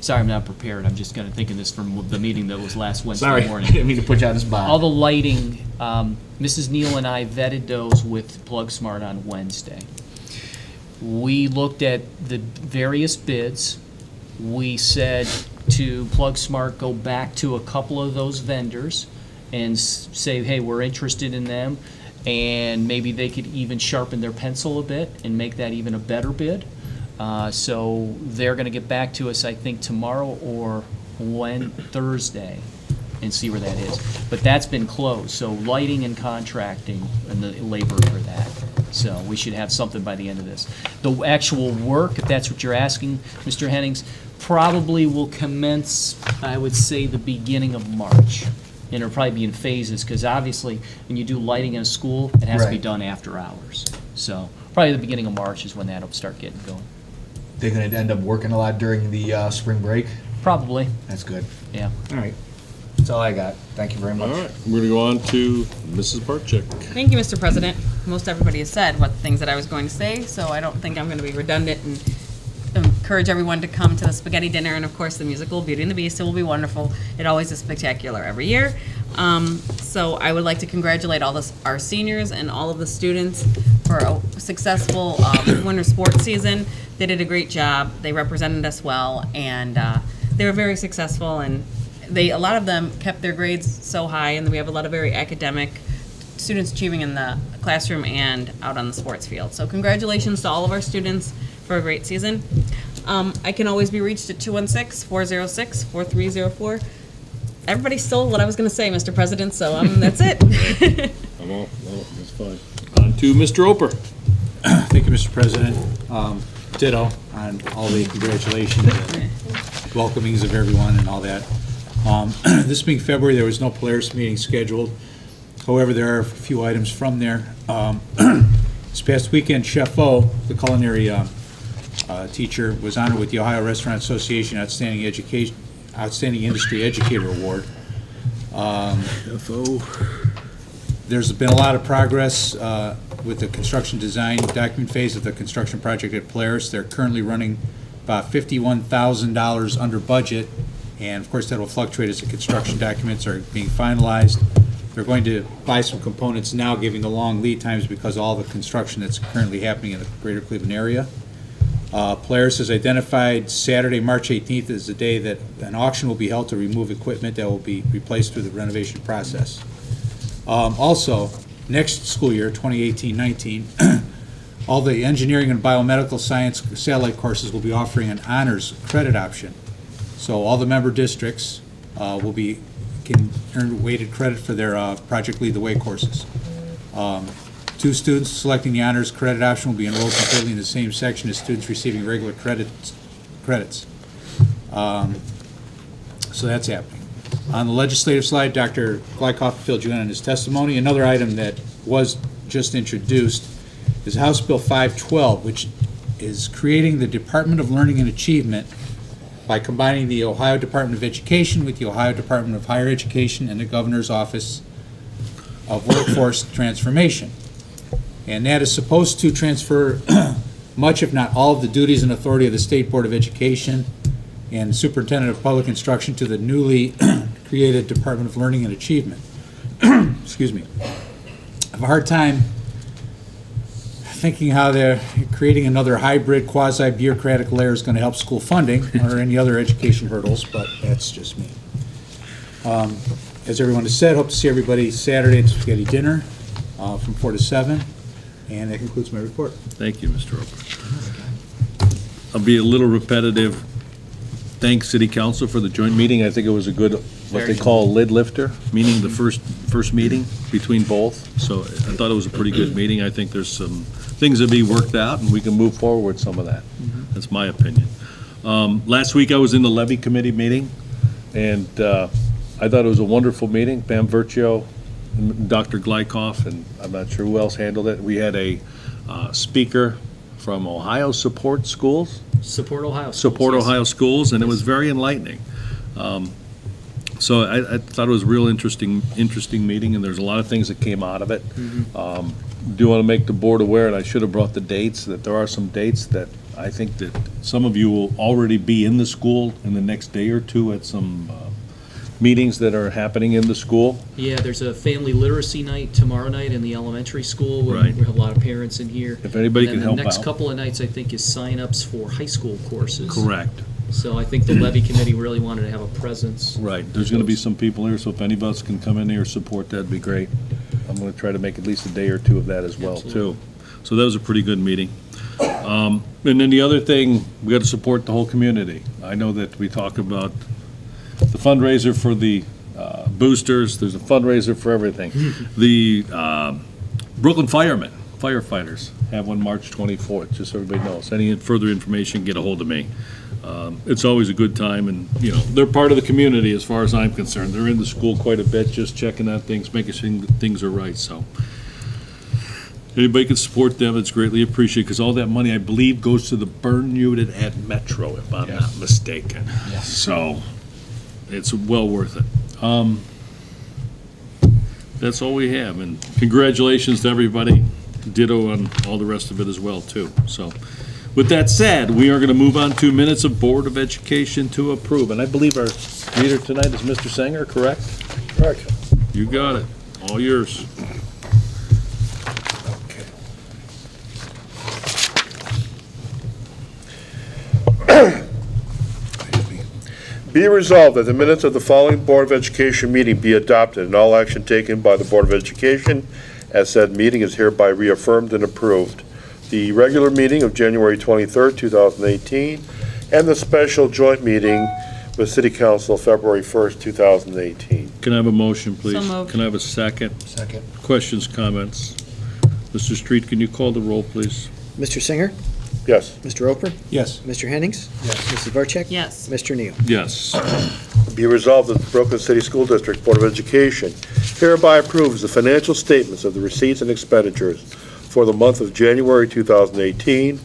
Speaker 5: Sorry, I'm not prepared. I'm just kind of thinking this from the meeting that was last Wednesday
Speaker 3: Sorry, I
Speaker 5: morning.
Speaker 3: didn't mean to put you on the spot.
Speaker 5: All the lighting, Mrs. Neal and I vetted those with Plug Smart on Wednesday. We looked at the various bids. We said to Plug Smart, go back to a couple of those vendors and say, hey, we're interested in them, and maybe they could even sharpen their pencil a bit and make that even a better bid. So they're going to get back to us, I think, tomorrow or Thursday, and see where that is. But that's been closed, so lighting and contracting and the labor for that. So we should have something by the end of this. The actual work, if that's what you're asking, Mr. Hennings, probably will commence, I would say, the beginning of March. And it'll probably be in phases, because obviously, when you do lighting in a school, it has to be
Speaker 3: Right.
Speaker 5: done after hours. So probably the beginning of March is when that'll start getting going.
Speaker 3: They're going to end up working a lot during the spring break.
Speaker 5: Probably,
Speaker 3: That's good.
Speaker 5: yeah.
Speaker 3: All right. That's all I got. Thank you very
Speaker 1: All
Speaker 3: much.
Speaker 1: right, we're gonna go on to Mrs. Barczyk.
Speaker 8: Thank you, Mr. President. Most everybody has said what things that I was going to say, so I don't think I'm going to be redundant and encourage everyone to come to the spaghetti dinner and, of course, the musical Beauty and the Beast. It will be wonderful. It always is spectacular every year. So I would like to congratulate our seniors and all of the students for a successful winter sports season. They did a great job. They represented us well, and they were very successful. And a lot of them kept their grades so high, and we have a lot of very academic students achieving in the classroom and out on the sports field. So congratulations to all of our students for a great season. I can always be reached at 216-406-4304. Everybody stole what I was going to say, Mr. President, so that's it.
Speaker 1: I'm all, no, that's fine. On to Mr. Oper.
Speaker 9: Thank you, Mr. President. Ditto on all the congratulations and welcomings of everyone and all that. This being February, there was no Polaris meeting scheduled. However, there are a few items from there. This past weekend, Chef O, the culinary teacher, was honored with the Ohio Restaurant Association Outstanding Industry Educator Award. There's been a lot of progress with the construction design document phase of the construction project at Polaris. They're currently running about $51,000 under budget, and of course that will fluctuate as the construction documents are being finalized. They're going to buy some components now, giving the long lead times because of all the construction that's currently happening in the greater Cleveland area. Polaris has identified Saturday, March 18th as the day that an auction will be held to remove equipment that will be replaced through the renovation process. Also, next school year, 2018-19, all the engineering and biomedical science satellite courses will be offering an honors credit option. So all the member districts can earn weighted credit for their Project Lead the Way courses. 2 students selecting the honors credit option will be enrolled completely in the same section as students receiving regular credits. So that's happening. On the legislative slide, Dr. Glykoff filled you in on his testimony. Another item that was just introduced is House Bill 512, which is creating the Department of Learning and Achievement by combining the Ohio Department of Education with the Ohio Department of Higher Education and the Governor's Office of Workforce Transformation. And that is supposed to transfer much, if not all, of the duties and authority of the State Board of Education and Superintendent of Public Instruction to the newly created Department of Learning and Achievement. Excuse me. I have a hard time thinking how they're creating another hybrid quasi-bureaucratic layer is going to help school funding or any other education hurdles, but that's just me. As everyone has said, hope to see everybody Saturday at spaghetti dinner from 4 to 7, and that concludes my report.
Speaker 1: Thank you, Mr. Oper. I'll be a little repetitive. Thanks, City Council, for the joint meeting. I think it was a good, what they call lid lifter, meaning the first meeting between both. So I thought it was a pretty good meeting. I think there's some things to be worked out, and we can move forward with some of that. That's my opinion. Last week, I was in the levy committee meeting, and I thought it was a wonderful meeting. Pam Vercio, Dr. Glykoff, and I'm not sure who else handled it. We had a speaker from Ohio Support Schools.
Speaker 5: Support Ohio.
Speaker 1: Support Ohio Schools, and it was very enlightening. So I thought it was a real interesting meeting, and there's a lot of things that came out of it. Do want to make the board aware, and I should have brought the dates, that there are some dates that I think that some of you will already be in the school in the next day or two at some meetings that are happening in the school.
Speaker 5: Yeah, there's a family literacy night tomorrow night in the elementary school.
Speaker 1: Right.
Speaker 5: We have a lot of parents in here.
Speaker 1: If anybody can help
Speaker 5: And then the next
Speaker 1: out.
Speaker 5: couple of nights, I think, is sign-ups for high school courses.
Speaker 1: Correct.
Speaker 5: So I think the levy committee really wanted to have a presence.
Speaker 1: Right, there's gonna be some people here, so if any of us can come in here and support, that'd be great. I'm gonna try to make at least a day or two of that as well, too.
Speaker 5: Absolutely.
Speaker 1: So that was a pretty good meeting. And then the other thing, we gotta support the whole community. I know that we talk about the fundraiser for the boosters, there's a fundraiser for everything. The Brooklyn firefighters have one March 24th, just so everybody knows. Any further information, get a hold of me. It's always a good time, and, you know, they're part of the community as far as I'm concerned. They're in the school quite a bit, just checking on things, making sure that things are right, so. Anybody can support them, it's greatly appreciated, because all that money, I believe, goes to the burn unit at Metro, if I'm not mistaken. So, it's well worth it. That's all we have, and congratulations to everybody. Ditto on all the rest of it as well, too, so. With that said, we are going to move on to minutes of Board of Education to approve. And I believe our reader tonight is Mr. Sanger, correct?
Speaker 7: Correct.
Speaker 1: You got it. All yours.
Speaker 7: Be resolved that the minutes of the following Board of Education meeting be adopted, and all action taken by the Board of Education as said meeting is hereby reaffirmed and approved. The regular meeting of January 23rd, 2018, and the special joint meeting with City Council February 1st, 2018.
Speaker 1: Can I have a motion, please?
Speaker 8: So moved.
Speaker 1: Can I have a second?
Speaker 4: Second.
Speaker 1: Questions, comments? Mr. Street, can you call the roll, please?
Speaker 2: Mr. Singer,
Speaker 7: Yes.
Speaker 2: Mr. Roper,
Speaker 9: Yes.
Speaker 2: Mr. Hennings,
Speaker 4: Yes.
Speaker 2: Mrs. Barcheck,
Speaker 8: Yes.
Speaker 2: Mr. Neal.
Speaker 1: Yes.
Speaker 7: Be resolved that the Brooklyn City School District Board of Education hereby approves the financial statements of the receipts and expenditures for the month of January 2018,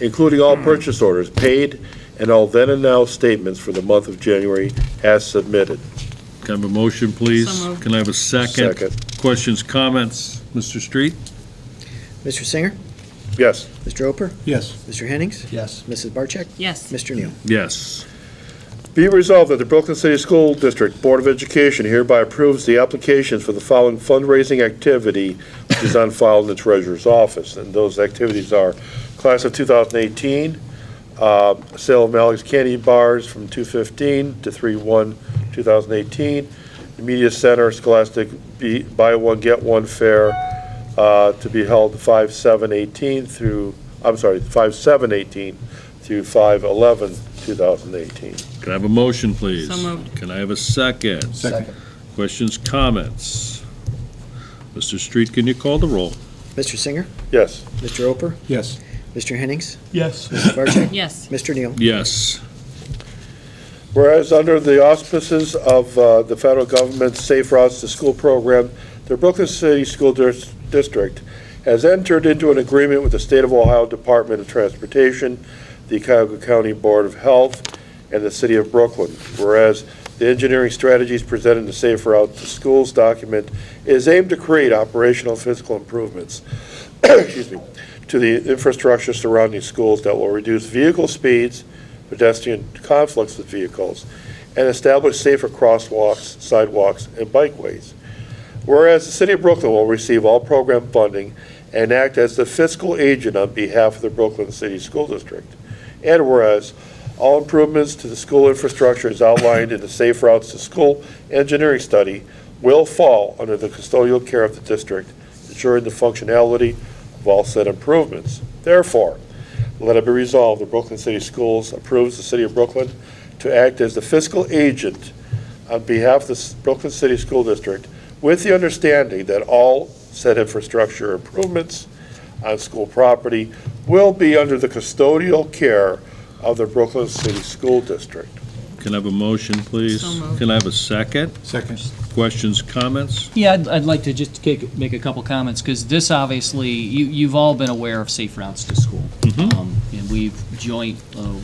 Speaker 7: including all purchase orders paid and all then and now statements for the month of January as submitted.
Speaker 1: Can I have a motion, please?
Speaker 8: So moved.
Speaker 1: Can I have a second?
Speaker 7: Second.
Speaker 1: Questions, comments? Mr. Street?
Speaker 2: Mr. Singer,
Speaker 7: Yes.
Speaker 2: Mr. Roper,
Speaker 9: Yes.
Speaker 2: Mr. Hennings,
Speaker 4: Yes.
Speaker 2: Mrs. Barcheck,
Speaker 8: Yes.
Speaker 2: Mr. Neal.
Speaker 1: Yes.
Speaker 7: Be resolved that the Brooklyn City School District Board of Education hereby approves the applications for the following fundraising activity, which is on file in the Treasurer's Office. And those activities are Class of 2018, sale of Malik's Candy Bars from 2/15 to 3/1/2018, the Media Center Scholastic Buy One, Get One Fair to be held 5/7/18 through, 5/7/18 through 5/11/2018.
Speaker 1: Can I have a motion, please?
Speaker 8: So moved.
Speaker 1: Can I have a second?
Speaker 4: Second.
Speaker 1: Questions, comments? Mr. Street, can you call the roll?
Speaker 2: Mr. Singer,
Speaker 7: Yes.
Speaker 2: Mr. Roper,
Speaker 9: Yes.
Speaker 2: Mr. Hennings,
Speaker 4: Yes.
Speaker 2: Mrs. Barcheck,
Speaker 8: Yes.
Speaker 2: Mr. Neal.
Speaker 1: Yes.
Speaker 7: Whereas under the auspices of the federal government's Safe Routes to School program, the Brooklyn City School District has entered into an agreement with the State of Ohio Department of Transportation, the Cuyahoga County Board of Health, and the City of Brooklyn. Whereas the engineering strategies presented in the Safe Routes to Schools document is aimed to create operational physical improvements excuse me, to the infrastructure surrounding schools that will reduce vehicle speeds, pedestrian conflicts with vehicles, and establish safer crosswalks, sidewalks, and bikeways. Whereas the City of Brooklyn will receive all program funding and act as the fiscal agent on behalf of the Brooklyn City School District. And whereas all improvements to the school infrastructure as outlined in the Safe Routes to School engineering study will fall under the custodial care of the district, ensuring the functionality of all said improvements. Therefore, let it be resolved, the Brooklyn City Schools approves the City of Brooklyn to act as the fiscal agent on behalf of the Brooklyn City School District with the understanding that all said infrastructure improvements on school property will be under the custodial care of the Brooklyn City School District.
Speaker 1: Can I have a motion, please?
Speaker 8: So moved.
Speaker 1: Can I have a second?
Speaker 9: Second.
Speaker 1: Questions, comments?
Speaker 5: Yeah, I'd like to just make a couple comments, because this obviously, you've all been aware of Safe Routes to School. And we've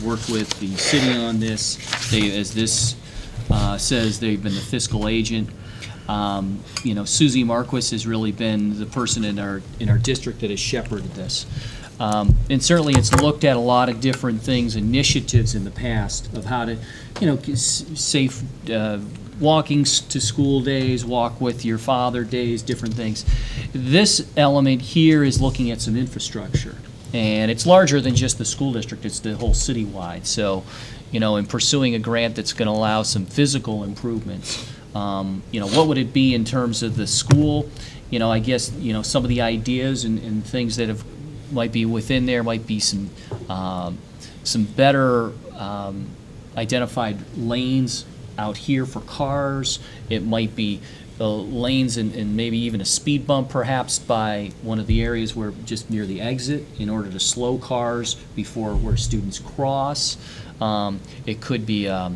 Speaker 5: worked with the city on this. As this says they've been the fiscal agent. You know, Susie Marquis has really been the person in our district that has shepherded this. And certainly it's looked at a lot of different things, initiatives in the past of how to, you know, safe walking to school days, walk with your father days, different things. This element here is looking at some infrastructure. And it's larger than just the school district, it's the whole citywide. So, you know, in pursuing a grant that's going to allow some physical improvements, you know, what would it be in terms of the school? You know, I guess, you know, some of the ideas and things that have might be within there might be some better identified lanes out here for cars. It might be lanes and maybe even a speed bump perhaps by one of the areas where just near the exit in order to slow cars before where students cross. It could be a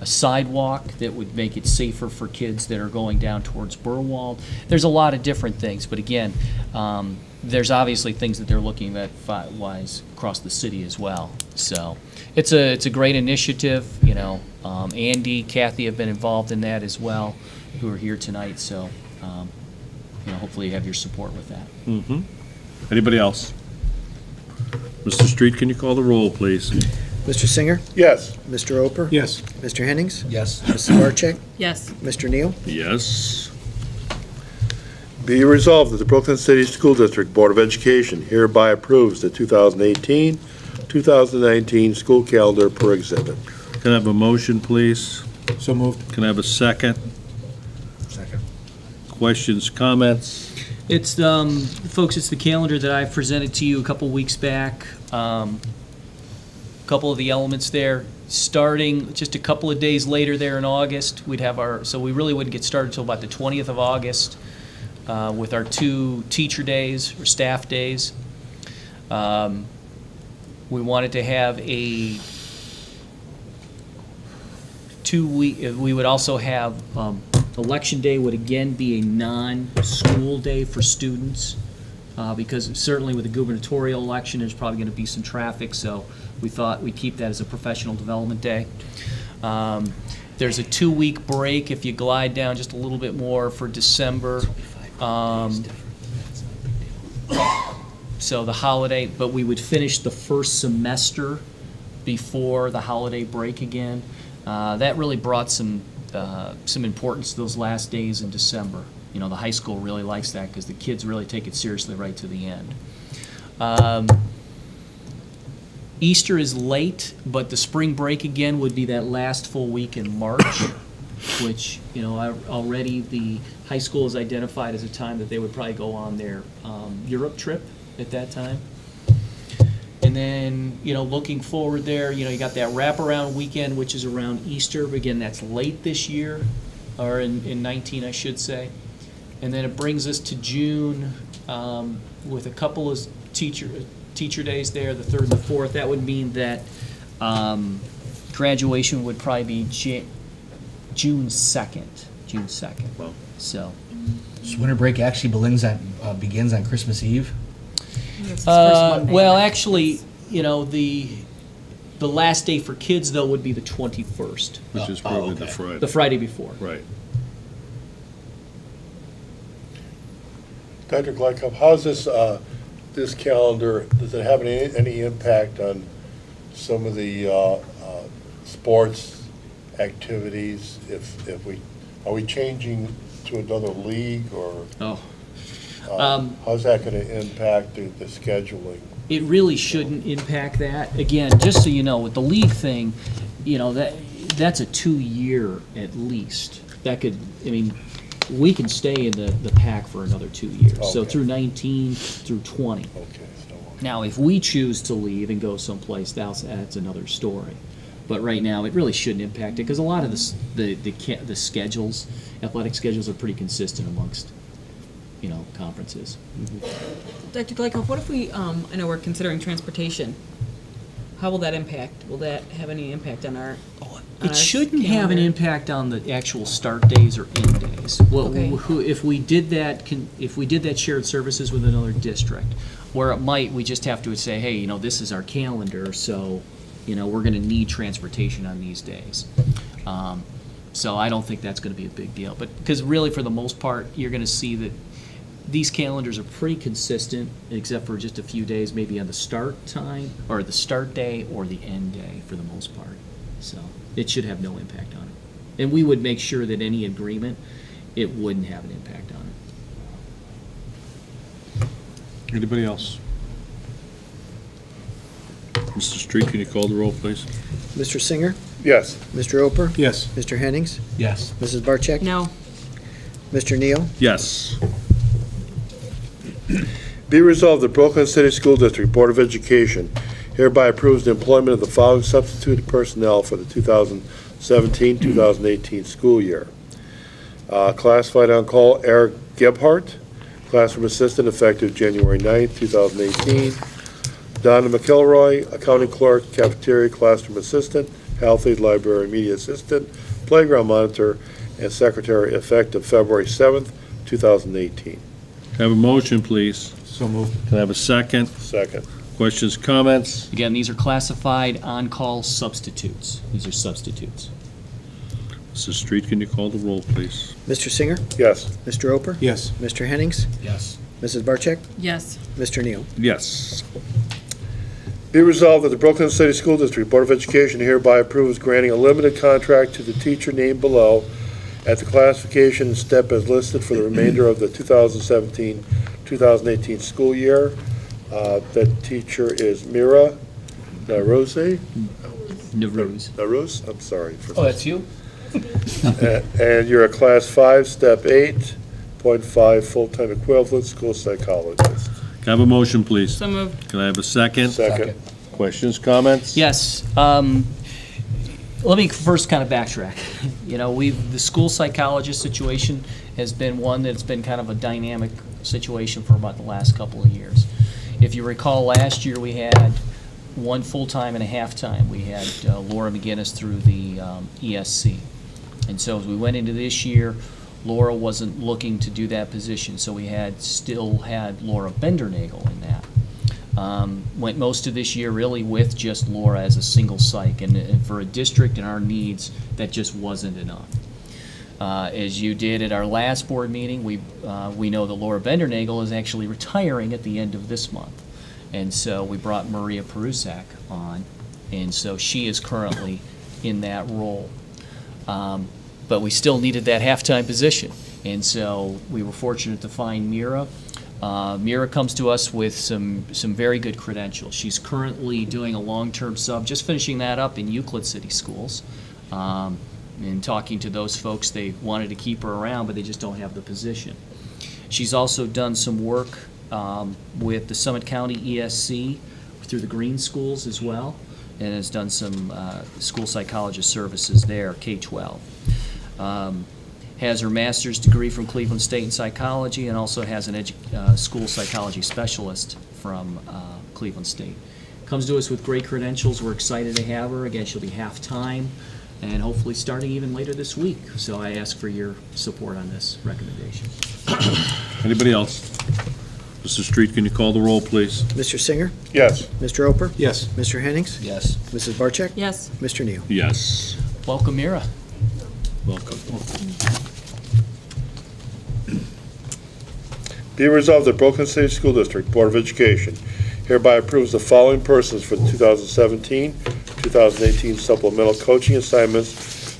Speaker 5: sidewalk that would make it safer for kids that are going down towards Burwald. There's a lot of different things, but again, there's obviously things that they're looking at wise across the city as well. So it's a great initiative. You know, Andy, Kathy have been involved in that as well, who are here tonight. So you know, hopefully you have your support with that.
Speaker 1: Mm-hmm. Anybody else? Mr. Street, can you call the roll, please?
Speaker 2: Mr. Singer,
Speaker 7: Yes.
Speaker 2: Mr. Oper,
Speaker 9: Yes.
Speaker 2: Mr. Hennings,
Speaker 4: Yes.
Speaker 2: Mrs. Barcheck,
Speaker 8: Yes.
Speaker 2: Mr. Neal.
Speaker 1: Yes.
Speaker 7: Be resolved that the Brooklyn City School District Board of Education hereby approves the 2018-2019 school calendar per exhibit.
Speaker 1: Can I have a motion, please?
Speaker 9: So moved.
Speaker 1: Can I have a second?
Speaker 4: Second.
Speaker 1: Questions, comments?
Speaker 5: It's, folks, it's the calendar that I presented to you a couple weeks back. Couple of the elements there, starting just a couple of days later there in August, we'd have so we really wouldn't get started until about the 20th of August with our 2 teacher days or staff days. We wanted to have a 2-week, we would also have, Election Day would again be a non-school day for students, because certainly with the gubernatorial election, there's probably going to be some traffic, so we thought we'd keep that as a professional development day. There's a 2-week break if you glide down just a little bit more for December. So the holiday, but we would finish the first semester before the holiday break again. That really brought some importance to those last days in December. You know, the high school really likes that because the kids really take it seriously right to the end. Easter is late, but the spring break again would be that last full week in March, which, you know, already the high school is identified as a time that they would probably go on their Europe trip at that time. And then, you know, looking forward there, you know, you got that wraparound weekend, which is around Easter. But again, that's late this year, or in 19, I should say. And then it brings us to June with a couple of teacher days there, the 3rd and the 4th. That would mean that graduation would probably be June 2nd. June 2nd.
Speaker 1: Wow.
Speaker 5: So.
Speaker 4: So winter break actually begins on Christmas Eve?
Speaker 8: It's the first Monday.
Speaker 5: Well, actually, you know, the last day for kids, though, would be the 21st,
Speaker 1: Which is
Speaker 4: Oh,
Speaker 1: probably
Speaker 4: okay.
Speaker 1: the Friday.
Speaker 5: the Friday before.
Speaker 1: Right.
Speaker 7: Dr. Gleichhoff, how's this calendar, does it have any impact on some of the sports activities? Are we changing to another league, or
Speaker 5: Oh.
Speaker 7: how's that going to impact the scheduling?
Speaker 5: It really shouldn't impact that. Again, just so you know, with the league thing, you know, that's a 2-year at least. That could, I mean, we can stay in the pack for another 2 years. So
Speaker 7: Okay.
Speaker 5: through 19, through 20.
Speaker 7: Okay, so,
Speaker 5: Now, if we choose to leave and go someplace else, that's another story. But right now, it really shouldn't impact it, because a lot of the schedules, athletic schedules, are pretty consistent amongst, you know, conferences.
Speaker 8: Dr. Gleichhoff, what if we, I know we're considering transportation. How will that impact? Will that have any impact on our
Speaker 5: It shouldn't have an
Speaker 8: calendar?
Speaker 5: impact on the actual start days or end days. Well,
Speaker 8: Okay.
Speaker 5: if we did that shared services with another district, where it might, we just have to say, hey, you know, this is our calendar, so, you know, we're going to need transportation on these days. So I don't think that's going to be a big deal. But because really, for the most part, you're going to see that these calendars are pretty consistent, except for just a few days, maybe on the start time, or the start day, or the end day, for the most part. So it should have no impact on it. And we would make sure that any agreement, it wouldn't have an impact on it.
Speaker 1: Anybody else? Mr. Street, can you call the roll, please?
Speaker 2: Mr. Singer,
Speaker 7: Yes.
Speaker 2: Mr. Oper,
Speaker 9: Yes.
Speaker 2: Mr. Hennings,
Speaker 9: Yes.
Speaker 2: Mrs. Barcheck,
Speaker 8: No.
Speaker 2: Mr. Neal,
Speaker 1: Yes.
Speaker 7: Be resolved, the Brooklyn City School District Board of Education hereby approves the employment of the following substitute personnel for the 2017-2018 school year. Classified on call, Eric Gebhardt, classroom assistant, effective January 9th, 2018. Donna McElroy, accounting clerk, cafeteria classroom assistant, health aide, library, media assistant, playground monitor, and secretary, effective February 7th, 2018.
Speaker 1: Have a motion, please.
Speaker 9: So moved.
Speaker 1: Can I have a second?
Speaker 7: Second.
Speaker 1: Questions, comments?
Speaker 5: Again, these are classified on-call substitutes. These are substitutes.
Speaker 1: Mrs. Street, can you call the roll, please?
Speaker 2: Mr. Singer,
Speaker 7: Yes.
Speaker 2: Mr. Oper,
Speaker 9: Yes.
Speaker 2: Mr. Hennings,
Speaker 3: Yes.
Speaker 2: Mrs. Barcheck,
Speaker 8: Yes.
Speaker 2: Mr. Neal.
Speaker 1: Yes.
Speaker 7: Be resolved that the Brooklyn City School District Board of Education hereby approves granting a limited contract to the teacher named below at the classification step as listed for the remainder of the 2017-2018 school year. That teacher is Mira Naruse? Naruse, I'm sorry.
Speaker 3: Oh, that's you?
Speaker 7: And you're a Class 5, Step 8.5, full-time equivalent school psychologist.
Speaker 1: Can I have a motion, please?
Speaker 8: So moved.
Speaker 1: Can I have a second?
Speaker 7: Second.
Speaker 1: Questions, comments?
Speaker 5: Yes. Let me first kind of backtrack. You know, the school psychologist situation has been one that's been kind of a dynamic situation for about the last couple of years. If you recall, last year we had one full-time and a half-time. We had Laura McGinnis through the ESC. And so as we went into this year, Laura wasn't looking to do that position, so we still had Laura Bendernagel in that. Went most of this year really with just Laura as a single psych, and for a district and our needs, that just wasn't enough. As you did at our last board meeting, we know that Laura Bendernagel is actually retiring at the end of this month. And so we brought Maria Perusak on, and so she is currently in that role. But we still needed that halftime position, and so we were fortunate to find Mira. Mira comes to us with some very good credentials. She's currently doing a long-term sub, just finishing that up in Euclid City Schools. And talking to those folks, they wanted to keep her around, but they just don't have the position. She's also done some work with the Summit County ESC through the Green Schools as well, and has done some school psychologist services there, K-12. Has her master's degree from Cleveland State in psychology, and also has an school psychology specialist from Cleveland State. Comes to us with great credentials. We're excited to have her. Again, she'll be half-time, and hopefully starting even later this week. So I ask for your support on this recommendation.
Speaker 1: Anybody else? Mr. Street, can you call the roll, please?
Speaker 2: Mr. Singer,
Speaker 7: Yes.
Speaker 2: Mr. Oper,
Speaker 9: Yes.
Speaker 2: Mr. Hennings,
Speaker 3: Yes.
Speaker 2: Mrs. Barcheck,
Speaker 8: Yes.
Speaker 2: Mr. Neal.
Speaker 1: Yes.
Speaker 5: Welcome, Mira.
Speaker 1: Welcome.
Speaker 7: Be resolved that Brooklyn City School District Board of Education hereby approves the following persons for the 2017-2018 supplemental coaching assignments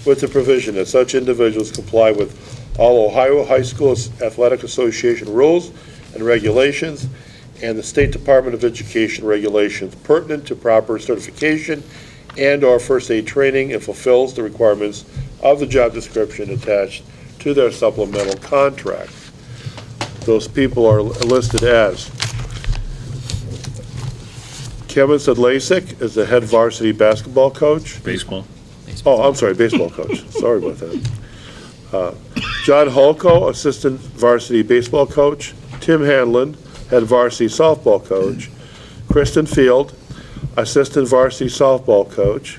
Speaker 7: with the provision that such individuals comply with all Ohio High School Athletic Association rules and regulations and the State Department of Education regulations pertinent to proper certification and/or first aid training and fulfills the requirements of the job description attached to their supplemental contract. Those people are listed as Kevin Sedlasik is the head varsity basketball coach.
Speaker 1: Baseball?
Speaker 7: Oh, I'm sorry, baseball coach. Sorry about that. John Holko, assistant varsity baseball coach. Tim Hanlon, head varsity softball coach. Kristen Field, assistant varsity softball coach.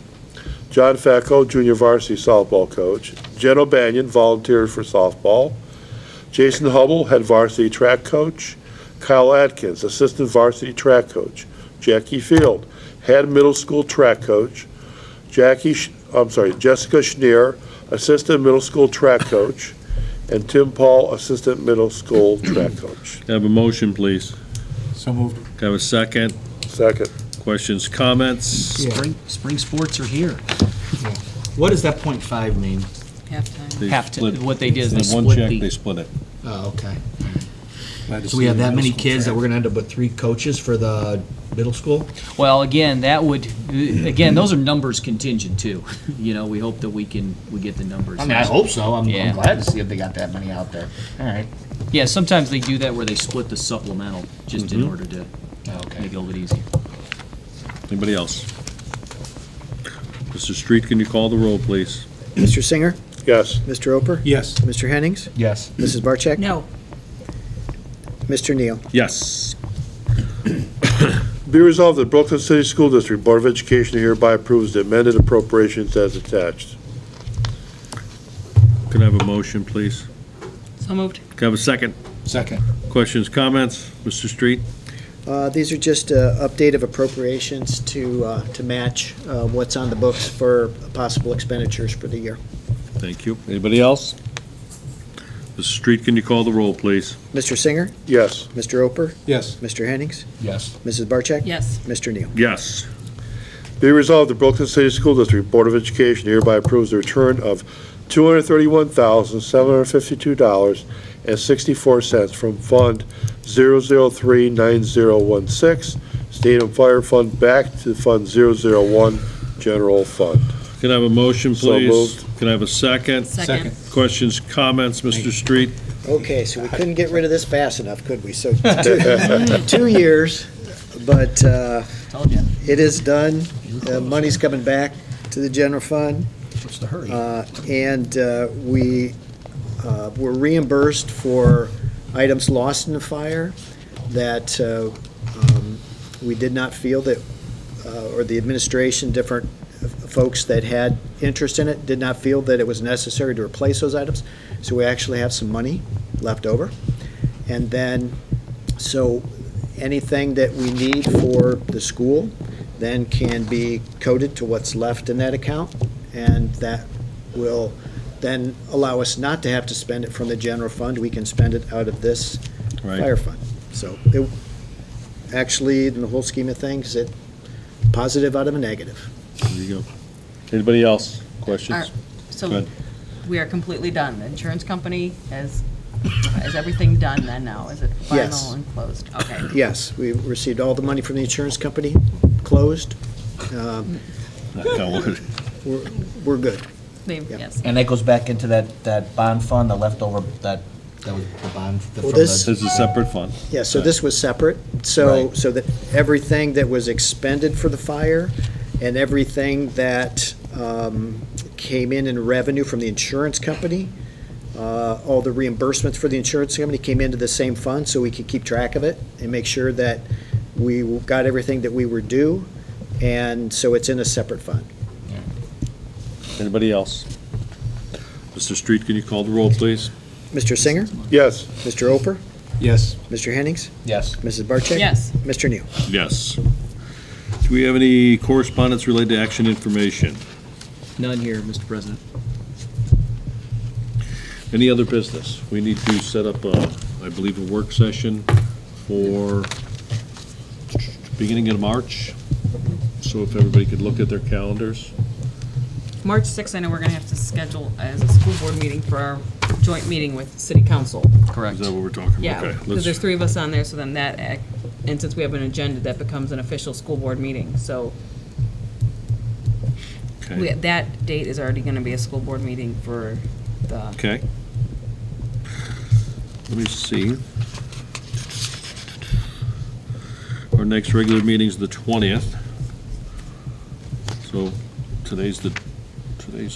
Speaker 7: John Facco, junior varsity softball coach. Jen O'Banion, volunteers for softball. Jason Hubble, head varsity track coach. Kyle Atkins, assistant varsity track coach. Jackie Field, head middle school track coach. Jessica Schneer, Assistant Middle School Track Coach, and Tim Paul, Assistant Middle School Track Coach.
Speaker 1: Can I have a motion, please?
Speaker 9: So moved.
Speaker 1: Can I have a second?
Speaker 7: Second.
Speaker 1: Questions, comments?
Speaker 5: Spring sports are here.
Speaker 3: What does that .5 mean?
Speaker 8: Halftime.
Speaker 1: They
Speaker 5: Have to,
Speaker 1: split-
Speaker 5: what they did is they
Speaker 1: in one
Speaker 5: split
Speaker 1: check,
Speaker 5: the.
Speaker 1: they split it.
Speaker 3: Oh, okay.
Speaker 9: Glad to
Speaker 3: So we
Speaker 9: see
Speaker 3: have
Speaker 9: the
Speaker 3: that
Speaker 9: middle
Speaker 3: many
Speaker 9: school
Speaker 3: kids that
Speaker 9: track.
Speaker 3: we're gonna end up with 3 coaches for the middle school?
Speaker 5: Well, again, that would, again, those are numbers contingent too. You know, we hope that we get the numbers.
Speaker 3: I mean, I hope so. I'm
Speaker 5: Yeah.
Speaker 3: glad to see if they got that many out there. All right.
Speaker 5: Yeah, sometimes they do that where they split the supplemental, just in order to
Speaker 3: Okay.
Speaker 5: make it a little bit easier.
Speaker 1: Anybody else? Mr. Street, can you call the roll, please?
Speaker 2: Mr. Singer,
Speaker 7: Yes.
Speaker 2: Mr. Oper,
Speaker 9: Yes.
Speaker 2: Mr. Hennings,
Speaker 3: Yes.
Speaker 2: Mrs. Barcheck,
Speaker 8: No.
Speaker 2: Mr. Neal.
Speaker 1: Yes.
Speaker 7: Be resolved that Brooklyn City School District Board of Education hereby approves the amended appropriations as attached.
Speaker 1: Can I have a motion, please?
Speaker 8: So moved.
Speaker 1: Can I have a second?
Speaker 9: Second.
Speaker 1: Questions, comments? Mr. Street?
Speaker 2: These are just update of appropriations to match what's on the books for possible expenditures for the year.
Speaker 1: Thank you. Anybody else? Mr. Street, can you call the roll, please?
Speaker 2: Mr. Singer,
Speaker 7: Yes.
Speaker 2: Mr. Oper,
Speaker 9: Yes.
Speaker 2: Mr. Hennings,
Speaker 3: Yes.
Speaker 2: Mrs. Barcheck.
Speaker 8: Yes.
Speaker 2: Mr. Neal.
Speaker 1: Yes.
Speaker 7: Be resolved, the Brooklyn City School District Board of Education hereby approves the return of $231,752.64 from Fund 0039016, State and Fire Fund, back to Fund 001, General Fund.
Speaker 1: Can I have a motion,
Speaker 7: So
Speaker 1: please?
Speaker 7: moved.
Speaker 1: Can I have a second?
Speaker 8: Second.
Speaker 1: Questions, comments? Mr. Street?
Speaker 2: Okay, so we couldn't get rid of this fast enough, could we? So 2 years, but
Speaker 5: Told you.
Speaker 2: it is done. The money's coming back to the general fund.
Speaker 3: What's the hurry?
Speaker 2: And we were reimbursed for items lost in the fire that we did not feel that, or the administration, different folks that had interest in it, did not feel that it was necessary to replace those items. So we actually have some money left over. And then, so anything that we need for the school then can be coded to what's left in that account. And that will then allow us not to have to spend it from the general fund. We can spend it out of this
Speaker 1: Right.
Speaker 2: fire fund. So it, actually, in the whole scheme of things, it positive out of a negative.
Speaker 1: There you go. Anybody else?
Speaker 8: Are-
Speaker 1: Questions? Go
Speaker 8: So
Speaker 1: ahead.
Speaker 8: we are completely done. The insurance company is everything done then now? Is it
Speaker 2: Yes.
Speaker 8: final and closed? Okay.
Speaker 2: Yes, we received all the money from the insurance company, closed.
Speaker 1: Knock on wood.
Speaker 2: We're good.
Speaker 8: Yes.
Speaker 3: And that goes back into that bond fund, the leftover, that was the bond from
Speaker 2: Well, this-
Speaker 1: This is a separate fund.
Speaker 2: Yeah, so this was separate, so,
Speaker 3: Right.
Speaker 2: so that everything that was expended for the fire and everything that came in revenue from the insurance company, all the reimbursements for the insurance company came into the same fund, so we could keep track of it and make sure that we got everything that we were due, and so it's in a separate fund.
Speaker 1: Anybody else? Mr. Street, can you call the roll, please?
Speaker 2: Mr. Singer,
Speaker 7: Yes.
Speaker 2: Mr. Oper,
Speaker 9: Yes.
Speaker 2: Mr. Hennings,
Speaker 3: Yes.
Speaker 2: Mrs. Barcheck?
Speaker 8: Yes.
Speaker 2: Mr. Neal?
Speaker 1: Yes. Do we have any correspondence related to action information?
Speaker 5: None here, Mr. President.
Speaker 1: Any other business? We need to set up, I believe, a work session for beginning of March. So if everybody could look at their calendars.
Speaker 8: March 6th, I know we're going to have to schedule as a school board meeting for our joint meeting with city council.
Speaker 5: Correct.
Speaker 1: Is that what we're talking about?
Speaker 8: Yeah,
Speaker 1: Okay,
Speaker 8: because there's
Speaker 1: let's-
Speaker 8: 3 of us on there, so then and since we have an agenda, that becomes an official school board meeting. So
Speaker 1: Okay.
Speaker 8: that date is already going to be a school board meeting for the,
Speaker 1: Okay. Let me see. Our next regular meeting's the 20th. So today's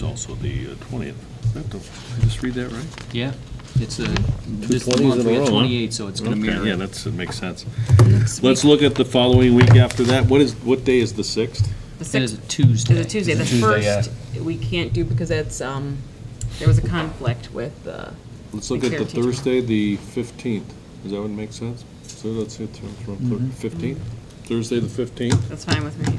Speaker 1: also the 20th. Did I just read that right?
Speaker 5: Yeah, it's this
Speaker 1: 20s
Speaker 5: month
Speaker 1: in a
Speaker 5: we
Speaker 1: row,
Speaker 5: had
Speaker 1: huh?
Speaker 5: 28, so it's going to
Speaker 1: Okay,
Speaker 5: mirror.
Speaker 1: yeah, that makes sense.
Speaker 8: next week.
Speaker 1: Let's look at the following week after that. What day is the 6th?
Speaker 8: The
Speaker 5: That is
Speaker 8: 6th
Speaker 5: a Tuesday.
Speaker 8: is a Tuesday. The
Speaker 3: It's a Tuesday, yeah.
Speaker 8: first, we can't do because it's, there was a conflict with
Speaker 1: Let's look at the
Speaker 8: Care teacher.
Speaker 1: Thursday, the 15th. Does that one make sense? So let's hit from 15th? Thursday, the 15th?
Speaker 8: That's fine with me.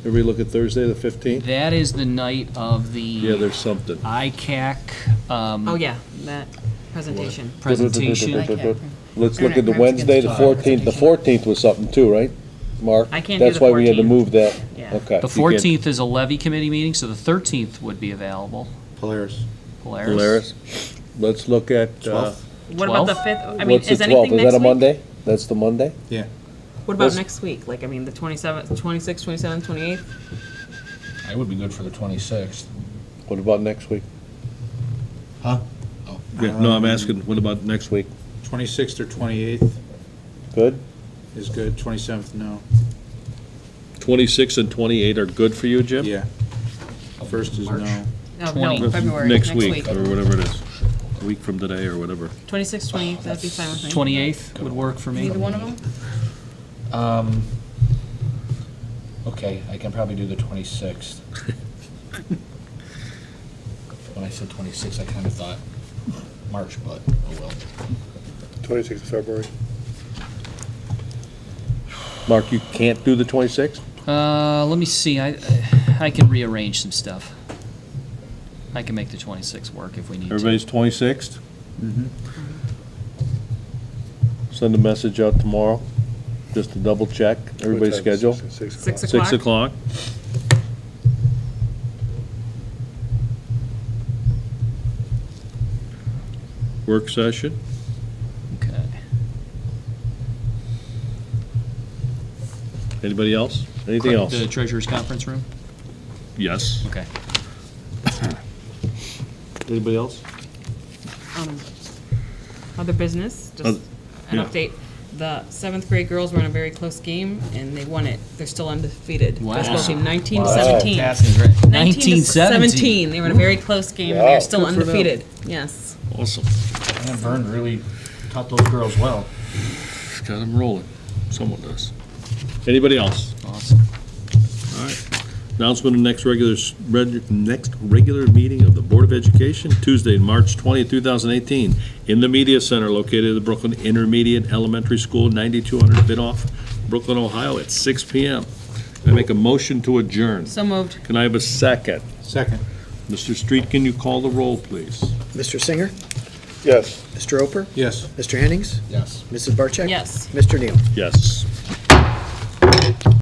Speaker 1: Everybody look at Thursday, the 15th?
Speaker 5: That is the night of the
Speaker 1: Yeah, there's something.
Speaker 5: ICAC
Speaker 8: Oh, yeah, that presentation.
Speaker 5: presentation.
Speaker 1: Let's
Speaker 8: look at the Wednesday, the
Speaker 1: 14th. The 14th was something too, right, Mark?
Speaker 8: I can't do the 14th.
Speaker 1: that.
Speaker 8: Yeah.
Speaker 1: Okay.
Speaker 5: The 14th is a levy committee meeting, so the 13th would be available.
Speaker 9: Polaris.
Speaker 5: Polaris.
Speaker 1: Let's look at,
Speaker 9: 12th.
Speaker 8: What about the
Speaker 5: 12th?
Speaker 8: 5th? I mean, is anything next week?
Speaker 1: That's the Monday?
Speaker 9: Yeah.
Speaker 8: What about next week? Like, I mean, the 27th, 26th, 27th, 28th?
Speaker 3: I would be good for the 26th.
Speaker 1: What about next week?
Speaker 3: Huh?
Speaker 1: Yeah, no, I'm asking, what about next week?
Speaker 9: 26th or 28th
Speaker 1: Good?
Speaker 9: is good, 27th, no.
Speaker 1: 26 and 28 are good for you, Jim?
Speaker 9: Yeah. First is no.
Speaker 8: No,
Speaker 5: 20.
Speaker 8: no, February,
Speaker 1: Next week, or whatever it is. A week from today, or whatever.
Speaker 8: 26th, 28th, that'd be fine with me.
Speaker 5: 28th would work for me.
Speaker 8: Either one of them?
Speaker 3: Okay, I can probably do the 26th. When I said 26, I kind of thought March, but oh well.
Speaker 7: 26th of February.
Speaker 1: Mark, you can't do the 26th?
Speaker 5: Let me see, I can rearrange some stuff. I can make the 26th work if we need to.
Speaker 1: Everybody's 26th? Send a message out tomorrow, just to double check everybody's
Speaker 7: What time?
Speaker 1: schedule.
Speaker 8: 6 o'clock?
Speaker 1: 6 o'clock. Work session.
Speaker 5: Okay.
Speaker 1: Anybody else? Anything else?
Speaker 5: The treasurer's conference room?
Speaker 1: Yes.
Speaker 5: Okay.
Speaker 1: Anybody else?
Speaker 8: Other business, just
Speaker 1: Other-
Speaker 8: an
Speaker 1: yeah.
Speaker 8: update. The 7th grade girls were in a very close game, and they won it. They're still undefeated.
Speaker 5: Wow.
Speaker 8: Basketball team, 19 to 17.
Speaker 5: Fantastic, great.
Speaker 8: 19 to 17. They were in a very close game, and
Speaker 7: Wow.
Speaker 8: they're still
Speaker 1: Good for them.
Speaker 8: undefeated. Yes.
Speaker 1: Awesome.
Speaker 3: And Vern really taught those girls well.
Speaker 1: Got them rolling. Someone does. Anybody else?
Speaker 5: Awesome.
Speaker 1: All right. Announcement of next regular meeting of the Board of Education, Tuesday, March 20th, 2018, in the Media Center located at the Brooklyn Intermediate Elementary School, 9200 Bidoff, Brooklyn, Ohio, at 6 PM. Can I make a motion to adjourn?
Speaker 8: So moved.
Speaker 1: Can I have a second?
Speaker 9: Second.
Speaker 1: Mr. Street, can you call the roll, please?
Speaker 2: Mr. Singer,
Speaker 7: Yes.
Speaker 2: Mr. Oper,
Speaker 9: Yes.
Speaker 2: Mr. Hennings,
Speaker 3: Yes.
Speaker 2: Mrs. Barcheck.
Speaker 8: Yes.
Speaker 2: Mr. Neal.
Speaker 1: Yes.